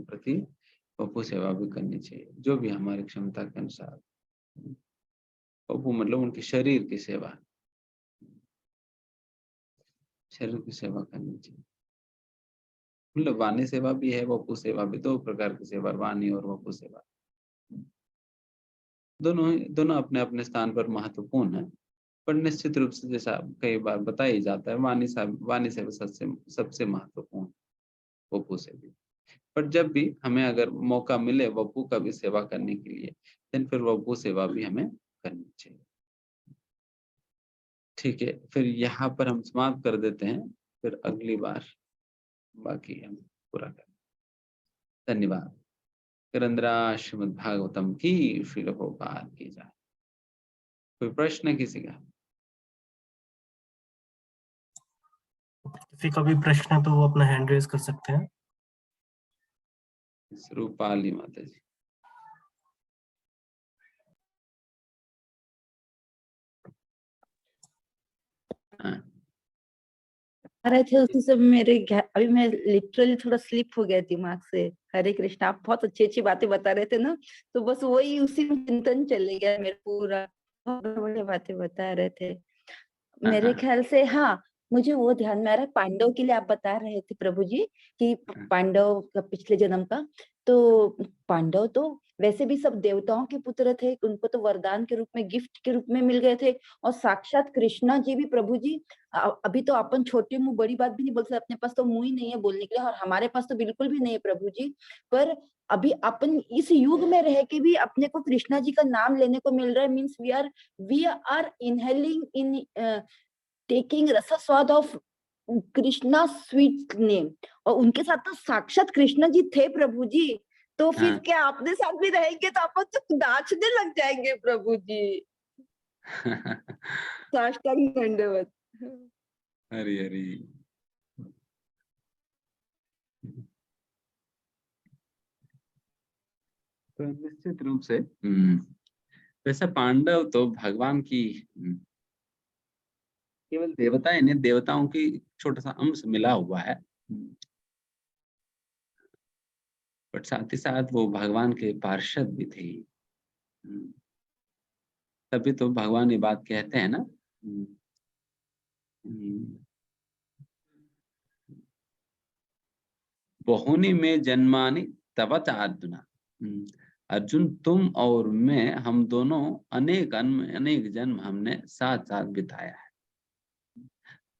प्रति वपु सेवा भी करनी चाहिए, जो भी हमारी क्षमता के अनुसार। वपु मतलब उनके शरीर की सेवा, शरीर की सेवा करनी चाहिए। मतलब वाणी सेवा भी है, वपु सेवा भी, दो प्रकार की सेवा, वाणी और वपु सेवा। दोनों अपने अपने स्थान पर महत्वपूर्ण है, पर निश्चित रूप से जैसा कई बार बताया जाता है, वाणी सेवा सबसे महत्वपूर्ण, वपु से भी। पर जब भी हमें अगर मौका मिले वपु का भी सेवा करने के लिए, देन फिर वपु सेवा भी हमें करनी चाहिए। ठीक है, फिर यहाँ पर हम समाप्त कर देते हैं, फिर अगली बार बाकी हम पूरा करें। धन्यवाद। ग्रंथरा श्रीमद् भागवतम की, श्रील प्रभुपाद की जाए। कोई प्रश्न किसी का? किसी का भी प्रश्न है तो वो अपना हैंड रेज कर सकते हैं। रूपाली माता जी। हाँ। रहे थे उसी समय मेरे अभी मैं लिटरली थोड़ा स्लिप हो गया दिमाग से। हरे कृष्ण, आप बहुत अच्छी अच्छी बातें बता रहे थे ना, तो बस वही उसी में चिंतन चले गया मेरा पूरा। बहुत बढ़िया बातें बता रहे थे। मेरे ख्याल से हाँ, मुझे वो ध्यान में आ रहा है, पांडव के लिए आप बता रहे थे प्रभु जी कि पांडव का पिछले जन्म का, तो पांडव तो वैसे भी सब देवताओं के पुत्र थे, उनको तो वरदान के रूप में, गिफ्ट के रूप में मिल गए थे। और साक्षात कृष्णा जी भी प्रभु जी, अभी तो अपन छोटे मुंह बड़ी बात भी नहीं बोल सकते, अपने पास तो मुंह ही नहीं है बोलने के लिए, और हमारे पास तो बिल्कुल भी नहीं है प्रभु जी। पर अभी अपन इस युग में रह के भी अपने को कृष्णा जी का नाम लेने को मिल रहा है, means we are inhaling in taking rasaswad of Krishna sweet name. और उनके साथ तो साक्षात कृष्ण जी थे प्रभु जी, तो फिर क्या अपने साथ भी रहेंगे तो अपन तो नाचने लग जाएंगे प्रभु जी। साष्टांग दंडवत। हरी हरी। तो निश्चित रूप से वैसे पांडव तो भगवान की केवल देवताएं नहीं, देवताओं की छोटा सा अंश मिला हुआ है, बट साथ ही साथ वो भगवान के पार्षद भी थे। तभी तो भगवान ये बात कहते हैं ना, बहुनी में जन्मानि तब अर्जुन। अर्जुन, तुम और मैं, हम दोनों अनेक जन्म हमने साथ साथ बिताया है।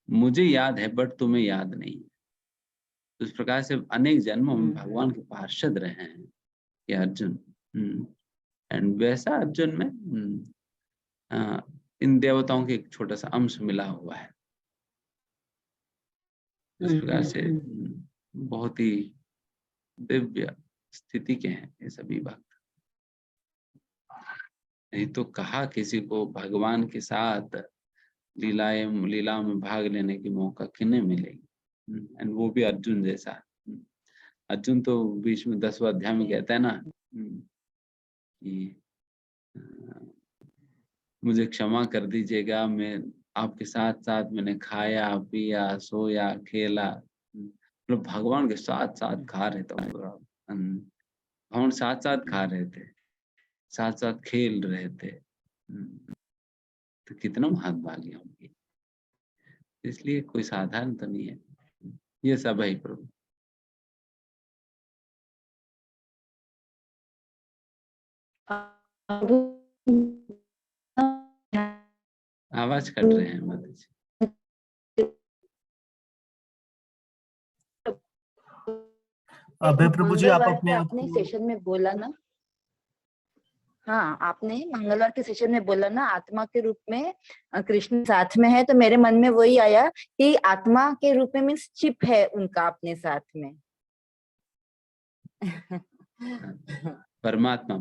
मुझे याद है बट तुम्हें याद नहीं। तो इस प्रकार से अनेक जन्म हम भगवान के पार्षद रहे हैं ये अर्जुन। एंड वैसा अर्जुन में इन देवताओं के एक छोटा सा अंश मिला हुआ है। इस प्रकार से बहुत ही दिव्य स्थिति के हैं ये सभी भक्त। नहीं तो कहा किसी को भगवान के साथ लीला में भाग लेने की मौका किन्हें मिलेगी, एंड वो भी अर्जुन जैसा। अर्जुन तो बीच में 10वें अध्याय में कहता है ना कि मुझे क्षमा कर दीजिएगा, मैं आपके साथ साथ मैंने खाया पिया सोया खेला, मतलब भगवान के साथ साथ खा रहे थे, भगवान साथ साथ खा रहे थे, साथ साथ खेल रहे थे, तो कितना महाभाग्य होंगे। इसलिए कोई साधारण तो नहीं है, ये सब है प्रभु। आवाज कट रहे हैं माता जी। अभय प्रभु जी, आप अपने आपने सेशन में बोला ना, हाँ आपने मंगलवार के सेशन में बोला ना, आत्मा के रूप में कृष्ण साथ में है, तो मेरे मन में वही आया कि आत्मा के रूप में मीन्स चिप है उनका अपने साथ में। परमात्मा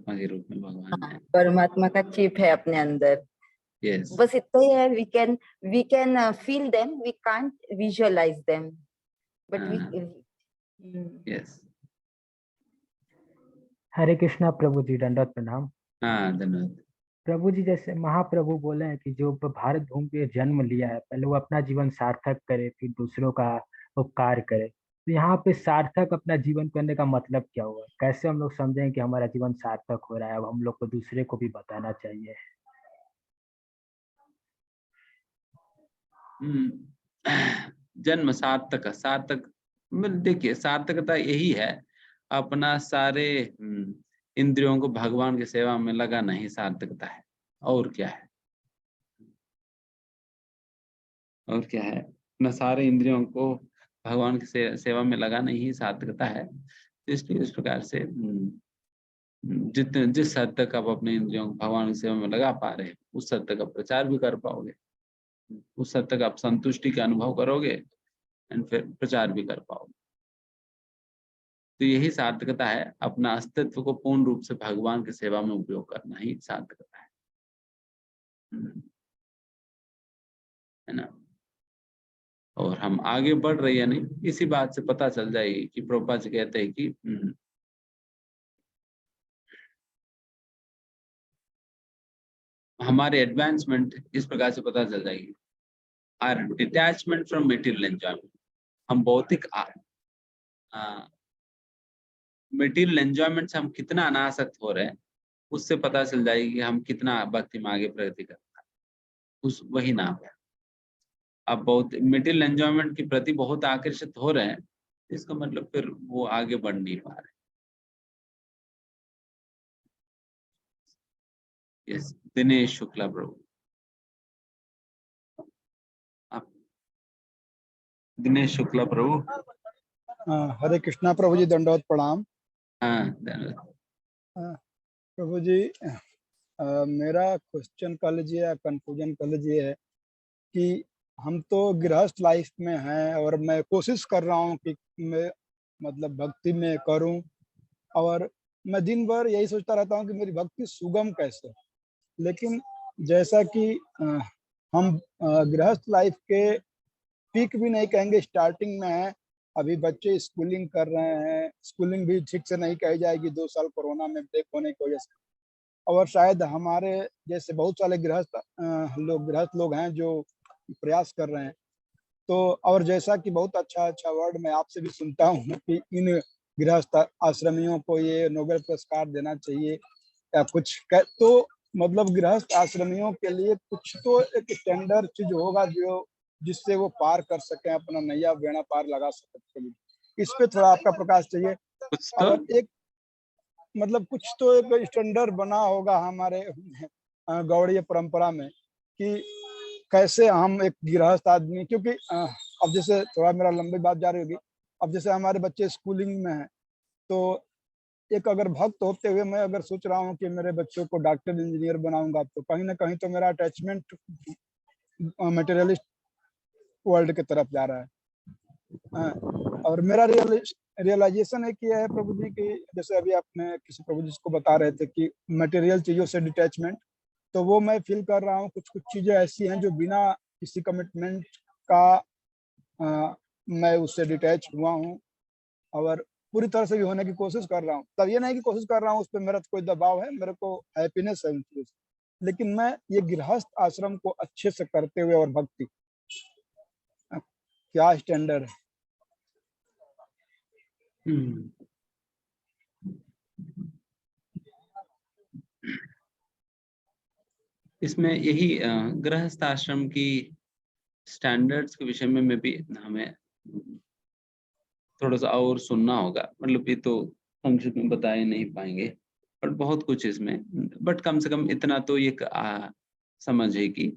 के रूप में भगवान है, परमात्मा का चिप है अपने अंदर। yes. बस इतना ही है, we can feel them, we can't visualise them, but we yes. Hare Krishna Prabhu ji, दंडवत प्रणाम। हाँ धन्यवाद प्रभु जी। जैसे महाप्रभु बोले हैं कि जो भारत भूमि पे जन्म लिया है, पहले वो अपना जीवन सार्थक करे, फिर दूसरों का उपकार करे। तो यहाँ पे सार्थक अपना जीवन करने का मतलब क्या हुआ? कैसे हम लोग समझें कि हमारा जीवन सार्थक हो रहा है? अब हम लोग को दूसरे को भी बताना चाहिए। जन्म सार्थक, सार्थक देखिए सार्थकता यही है, अपना सारे इंद्रियों को भगवान की सेवा में लगाना ही सार्थकता है। और क्या है? और क्या है? अपना सारे इंद्रियों को भगवान की सेवा में लगाना ही सार्थकता है। इसलिए इस प्रकार से जिस हद तक आप अपने इंद्रियों को भगवान की सेवा में लगा पा रहे हैं, उस हद तक आप प्रचार भी कर पाओगे, उस हद तक आप संतुष्टि का अनुभव करोगे एंड फिर प्रचार भी कर पाओगे। तो यही सार्थकता है, अपना अस्तित्व को पूर्ण रूप से भगवान की सेवा में उपयोग करना ही सार्थकता है ना। और हम आगे बढ़ रहे हैं नहीं, इसी बात से पता चल जाएगी कि प्रभुपाद जी कहते हैं कि हमारे एडवांसमेंट इस प्रकार से पता चल जाएगी, are detachment from material enjoyment. हम भौतिक मटेरियल एंजॉयमेंट से हम कितना अनासक्त हो रहे हैं, उससे पता चल जाएगी कि हम कितना भक्ति में आगे प्रगति कर रहे हैं। उस वही नाम है। आप बहुत मटेरियल एंजॉयमेंट के प्रति बहुत आकर्षित हो रहे हैं, इसका मतलब फिर वो आगे बढ़ नहीं पा रहे। यस, दिनेश शुक्ला प्रभु, आप दिनेश शुक्ला प्रभु। हरे कृष्णा प्रभु जी, दंडवत प्रणाम। हाँ प्रभु जी, मेरा क्वेश्चन कह लीजिए या कंफ्यूजन कह लीजिए है कि हम तो गृहस्थ लाइफ में हैं और मैं कोशिश कर रहा हूँ कि मैं मतलब भक्ति में करूँ, और मैं दिन भर यही सोचता रहता हूँ कि मेरी भक्ति सुगम कैसे। लेकिन जैसा कि हम गृहस्थ लाइफ के पीक भी नहीं कहेंगे, स्टार्टिंग में है, अभी बच्चे स्कूलिंग कर रहे हैं, स्कूलिंग भी ठीक से नहीं कही जाएगी 2 साल कोरोना में ब्रेक होने की वजह से। और शायद हमारे जैसे बहुत सारे गृहस्थ लोग हैं जो प्रयास कर रहे हैं। तो और जैसा कि बहुत अच्छा वर्ड मैं आपसे भी सुनता हूँ कि इन गृहस्थ आश्रमियों को ये नोबेल पुरस्कार देना चाहिए या कुछ तो मतलब गृहस्थ आश्रमियों के लिए कुछ तो एक स्टैंडर्ड चीज होगा जो जिससे वो पार कर सकें, अपना नैया बेड़ा पार लगा सकें। इस पे थोड़ा आपका प्रकाश चाहिए। और एक मतलब कुछ तो एक स्टैंडर्ड बना होगा हमारे गौड़ीय परंपरा में कि कैसे हम एक गृहस्थ आदमी, क्योंकि अब जैसे थोड़ा मेरा लंबी बात जा रही होगी, अब जैसे हमारे बच्चे स्कूलिंग में हैं, तो एक अगर भक्त होते हुए मैं अगर सोच रहा हूँ कि मेरे बच्चों को डॉक्टर इंजीनियर बनाऊंगा, तो कहीं ना कहीं तो मेरा अटैचमेंट मटेरियलिस्ट वर्ल्ड की तरफ जा रहा है। और मेरा रियलाइजेशन है कि है प्रभु जी की, जैसे अभी आपने किसी प्रभु जी को बता रहे थे कि मटेरियल चीजों से डिटैचमेंट, तो वो मैं फील कर रहा हूँ। कुछ चीजें ऐसी हैं जो बिना किसी कमिटमेंट का मैं उससे डिटैच हुआ हूँ और पूरी तरह से भी होने की कोशिश कर रहा हूँ। तब ये नहीं कि कोशिश कर रहा हूँ उस पर मेरा कोई दबाव है, मेरे को हैप्पीनेस है उन चीजों से, लेकिन मैं ये गृहस्थ आश्रम को अच्छे से करते हुए और भक्ति, क्या स्टैंडर्ड है? इसमें यही गृहस्थ आश्रम की स्टैंडर्ड्स के विषय में भी हमें थोड़ा सा और सुनना होगा। मतलब ये तो संक्षिप्त में बता ही नहीं पाएंगे, बट बहुत कुछ इसमें, बट कम से कम इतना तो ये समझे कि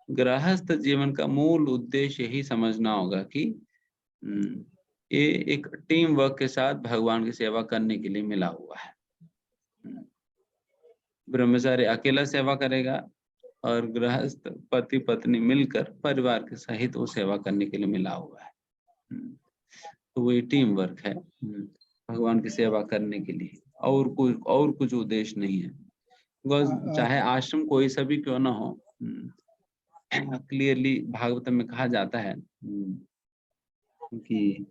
गृहस्थ जीवन का मूल उद्देश्य यही समझना होगा कि ये एक टीम वर्क के साथ भगवान की सेवा करने के लिए मिला हुआ है। ब्रह्मचारी अकेला सेवा करेगा और गृहस्थ पति पत्नी मिलकर परिवार के सहित वो सेवा करने के लिए मिला हुआ है। तो वो टीम वर्क है भगवान की सेवा करने के लिए, और कुछ उद्देश्य नहीं है। बिकॉज चाहे आश्रम कोई सा भी क्यों ना हो, क्लियरली भागवत में कहा जाता है कि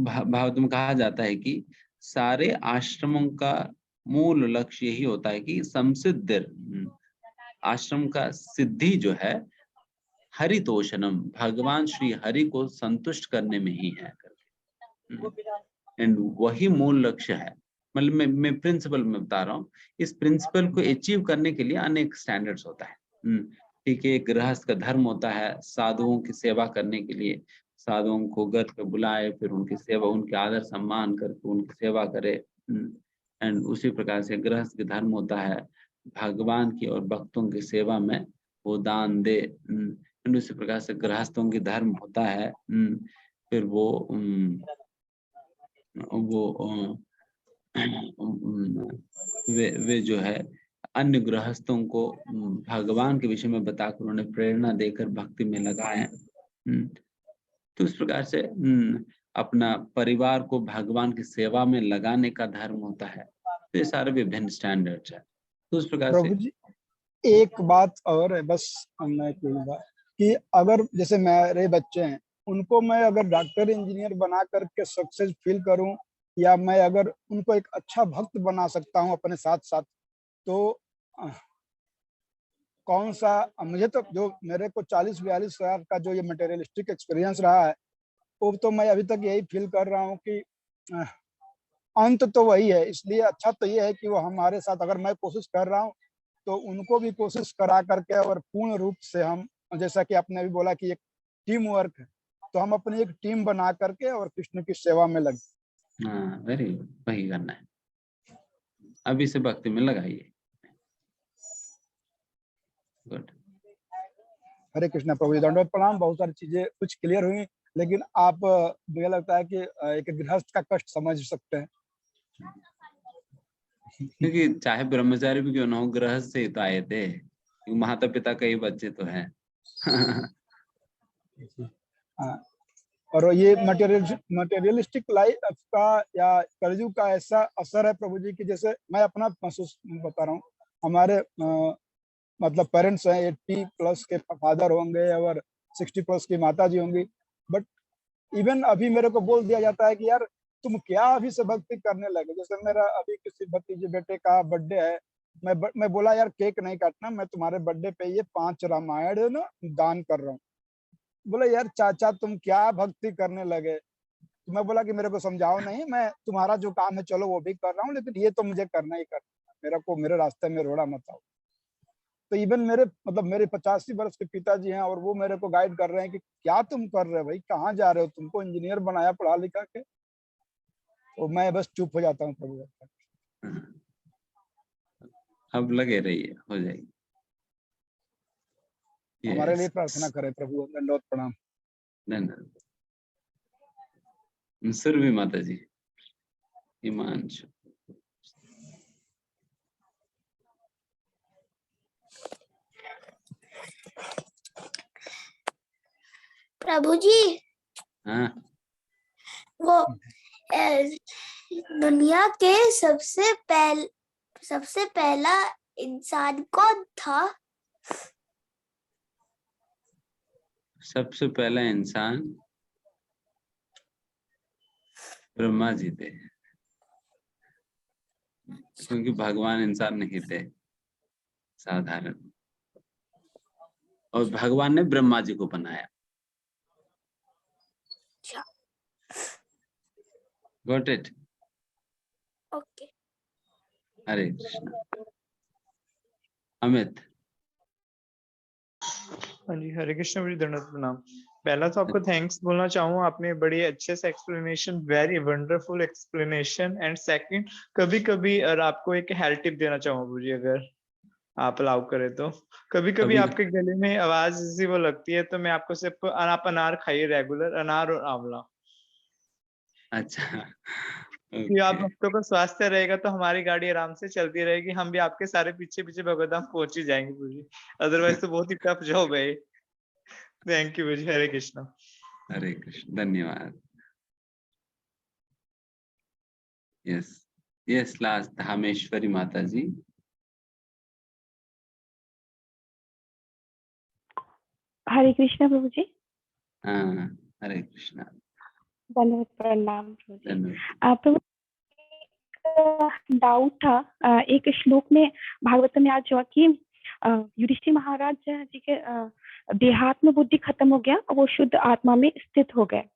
भागवत में कहा जाता है कि सारे आश्रमों का मूल लक्ष्य यही होता है कि संसिद्ध आश्रम का सिद्धि जो है हरितोषणम, भगवान श्री हरि को संतुष्ट करने में ही है करके, एंड वही मूल लक्ष्य है। मतलब मैं प्रिंसिपल में बता रहा हूँ, इस प्रिंसिपल को अचीव करने के लिए अनेक स्टैंडर्ड्स होता है। ठीक है, गृहस्थ का धर्म होता है साधुओं की सेवा करने के लिए, साधुओं को घर पे बुलाए, फिर उनकी सेवा, उनके आदर सम्मान करके उनकी सेवा करे। एंड उसी प्रकार से गृहस्थ का धर्म होता है भगवान की और भक्तों की सेवा में वो दान दे। एंड उसी प्रकार से गृहस्थों की धर्म होता है फिर वो वे जो है अन्य गृहस्थों को भगवान के विषय में बताकर उन्हें प्रेरणा देकर भक्ति में लगाए। तो इस प्रकार से अपना परिवार को भगवान की सेवा में लगाने का धर्म होता है। तो ये सारे विभिन्न स्टैंडर्ड्स है। तो उस प्रकार प्रभु से जी एक बात और है, बस मैं कहूँगा कि अगर जैसे मेरे बच्चे हैं, उनको मैं अगर डॉक्टर इंजीनियर बना करके सक्सेस फील करूं, या मैं अगर उनको एक अच्छा भक्त बना सकता हूं अपने साथ साथ, तो कौन सा, मुझे तो जो मेरे को 40-42 साल का जो ये मटेरियलिस्टिक एक्सपीरियंस रहा है, वो तो मैं अभी तक यही फील कर रहा हूँ कि अंत तो वही है। इसलिए अच्छा तो ये है कि वो हमारे साथ, अगर मैं कोशिश कर रहा हूँ तो उनको भी कोशिश करा करके और पूर्ण रूप से हम, जैसा कि आपने अभी बोला कि एक टीम वर्क है, तो हम अपनी एक टीम बना करके और कृष्ण की सेवा में लगे। हाँ, वेरी गुड, वही करना है, अभी से भक्ति में लगाइए। गुड। हरे कृष्णा प्रभु जी, दंडवत प्रणाम। बहुत सारी चीजें कुछ क्लियर हुई, लेकिन आप, मुझे लगता है कि एक गृहस्थ का कष्ट समझ सकते हैं। क्योंकि चाहे ब्रह्मचारी भी क्यों ना हो, गृहस्थ से ही तो आए थे, माता पिता कई बच्चे तो हैं। और ये मटेरियलिस्टिक लाइफ का या कलयुग का ऐसा असर है प्रभु जी, कि जैसे मैं अपना महसूस बता रहा हूँ, हमारे मतलब पेरेंट्स हैं, 80+ के फादर होंगे और 60+ की माता जी होंगी, बट इवन अभी मेरे को बोल दिया जाता है कि यार तुम क्या अभी से भक्ति करने लगे। जैसे मेरा अभी किसी भतीजे बेटे का बर्थडे है, मैं बोला यार केक नहीं काटना, मैं तुम्हारे बर्थडे पे ये 5 रामायण ना दान कर रहा हूँ। बोले यार चाचा तुम क्या भक्ति करने लगे। तो मैं बोला कि मेरे को समझाओ नहीं, मैं तुम्हारा जो काम है चलो वो भी कर रहा हूँ, लेकिन ये तो मुझे करना ही करना, मेरे को मेरे रास्ते में रोड़ा मत आओ। तो इवन मेरे मतलब मेरे 85 वर्ष के पिताजी हैं, और वो मेरे को गाइड कर रहे हैं कि क्या तुम कर रहे हो भाई, कहाँ जा रहे हो, तुमको इंजीनियर बनाया पढ़ा लिखा के। तो मैं बस चुप हो जाता हूँ प्रभु। अब लगे रहिए, हो जाएगी। हमारे लिए प्रार्थना करें प्रभु। दंडवत प्रणाम। धन्यवाद। सुरभि माता जी, हिमांशु। प्रभु जी, हाँ, वो दुनिया के सबसे पहला इंसान कौन था? सबसे पहला इंसान ब्रह्मा जी थे, क्योंकि भगवान इंसान नहीं थे साधारण, और भगवान ने ब्रह्मा जी को बनाया। Got it? ओके। हरे कृष्णा। अमित। हाँ जी, हरे कृष्ण जी, दंडवत प्रणाम। पहला तो आपको थैंक्स बोलना चाहूँ, आपने बड़ी अच्छे से explanation, very wonderful explanation. And second, कभी कभी और आपको एक हेल्थ टिप देना चाहूँ मुझे, अगर आप अलाउ करें तो। कभी कभी आपके गले में आवाज ऐसी वो लगती है, तो मैं आपको सिर्फ आप अनार खाइए रेगुलर, अनार और आंवला। अच्छा, कि आप भक्तों का स्वास्थ्य रहेगा तो हमारी गाड़ी आराम से चलती रहेगी, हम भी आपके सारे पीछे पीछे भगवतधाम पहुंच ही जाएंगे पूरी, अदरवाइज तो बहुत ही टफ जॉब है। थैंक यू जी, हरे कृष्णा। हरे कृष्ण, धन्यवाद। यस यस, लास्ट धामेश्वरी माता जी। हरे कृष्णा प्रभु जी। हाँ, हरे कृष्णा। धन्यवाद, प्रणाम प्रभु जी। धन्यवाद। प्रभु, डाउट था, एक श्लोक में भागवत में आज हुआ कि युधिष्ठिर महाराज जी के देहात्म बुद्धि खत्म हो गया और वो शुद्ध आत्मा में स्थित हो गए।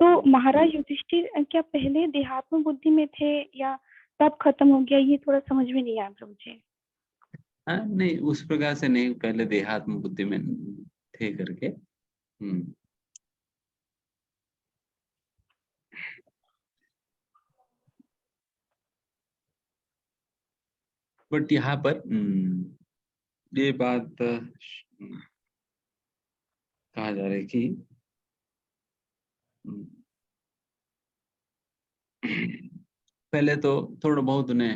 तो महाराज युधिष्ठिर क्या पहले देहात्म बुद्धि में थे या तब खत्म हो गया, ये थोड़ा समझ में नहीं आया प्रभु जी। नहीं, उस प्रकार से नहीं, पहले देहात्म बुद्धि में थे करके। बट यहाँ पर ये बात कहा जा रहा है कि पहले तो थोड़ा बहुत उन्हें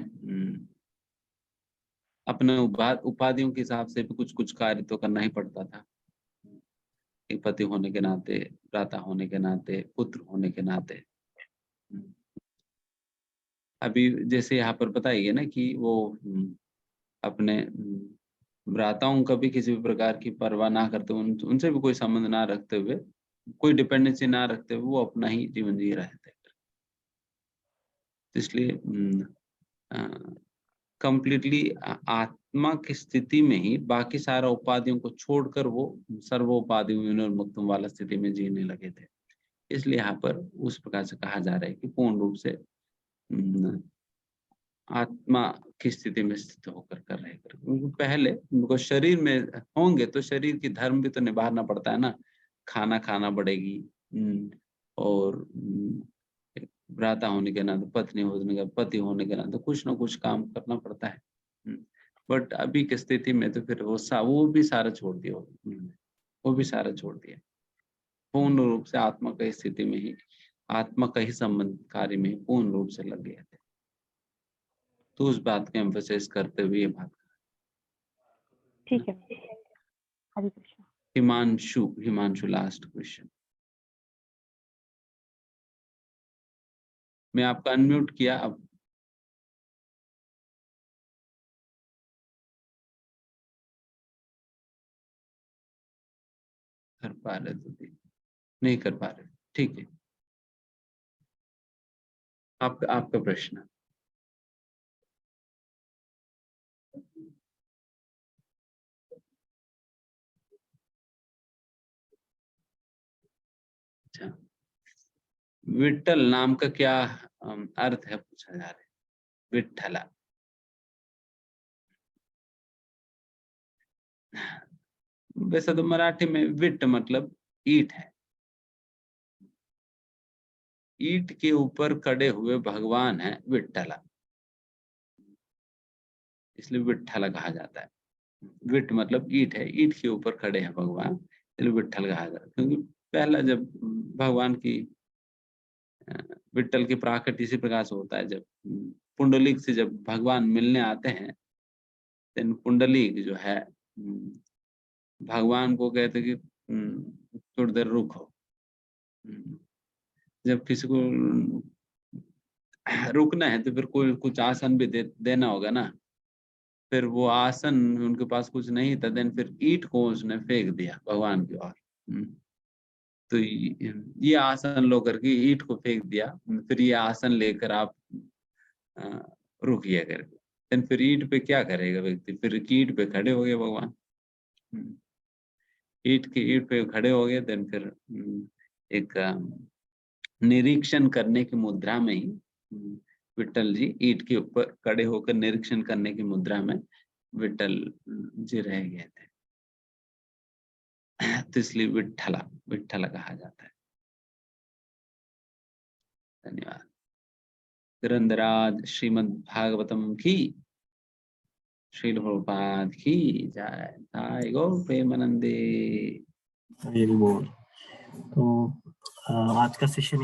अपने उपाधियों के हिसाब से भी कुछ कार्य तो करना ही पड़ता था। एक पति होने के नाते, भ्राता होने के नाते, पुत्र होने के नाते। अभी जैसे यहाँ पर बताइए ना कि वो अपने भ्राताओं का भी किसी भी प्रकार की परवाह ना करते, उनसे भी कोई संबंध ना रखते हुए, कोई डिपेंडेंसी ना रखते हुए वो अपना ही जीवन जी रहे थे। इसलिए कंप्लीटली आत्मा की स्थिति में ही बाकी सारा उपाधियों को छोड़कर वो सर्वोपाधि विनिर्मुक्त वाला स्थिति में जीने लगे थे। इसलिए यहाँ पर उस प्रकार से कहा जा रहा है कि पूर्ण रूप से आत्मा की स्थिति में स्थित होकर कर रहे कर। पहले उनको शरीर में होंगे तो शरीर की धर्म भी तो निभाना पड़ता है ना, खाना खाना पड़ेगी, और भ्राता होने के नाते, पत्नी होने के, पति होने के नाते कुछ ना कुछ काम करना पड़ता है। बट अभी की स्थिति में तो फिर वो भी सारा छोड़ दिया, वो भी सारा छोड़ दिया। पूर्ण रूप से आत्मा की स्थिति में ही, आत्मा का ही संबंध कार्य में पूर्ण रूप से लग गए थे। तो उस बात को एम्फसाइज करते हुए ये बात। ठीक है, हरे कृष्ण। Himanshu last question. मैं आपका अनम्यूट किया, अब कर पा रहे तो नहीं कर पा रहे, ठीक है। आपका प्रश्न। अच्छा, विट्ठल नाम का क्या अर्थ है पूछा जा रहा है। विट्ठला, वैसे तो मराठी में विट्ठ मतलब ईंट है। ईंट के ऊपर खड़े हुए भगवान है विट्ठला, इसलिए विट्ठला कहा जाता है। विट्ठ मतलब ईंट है, ईंट के ऊपर खड़े हैं भगवान, इसलिए विट्ठल कहा जाता है। क्योंकि पहला जब भगवान की विट्ठल की प्राकट इसी प्रकार से होता है, जब पुंडलिक से जब भगवान मिलने आते हैं, तो पुंडलिक जो है भगवान को कहते कि थोड़ी देर रुको। जब किसी को रुकना है तो फिर कोई कुछ आसन भी देना होगा ना। फिर वो आसन उनके पास कुछ नहीं था, देन फिर ईंट को उसने फेंक दिया भगवान की ओर। तो ये आसन लो करके ईंट को फेंक दिया, फिर ये आसन लेकर आप रुकिए करके। देन फिर ईंट पे क्या करेगा व्यक्ति, फिर ईंट पे खड़े हो गए भगवान। ईंट पे खड़े हो गए, देन फिर एक निरीक्षण करने की मुद्रा में ही विट्ठल जी ईंट के ऊपर खड़े होकर निरीक्षण करने की मुद्रा में विट्ठल जी रह गए थे। तो इसलिए विट्ठला कहा जाता है। धन्यवाद। ग्रंथराज श्रीमद् भागवतम की, श्रील प्रभुपाद की जय। जय गौर प्रेमानंदे। तो आज का सेशन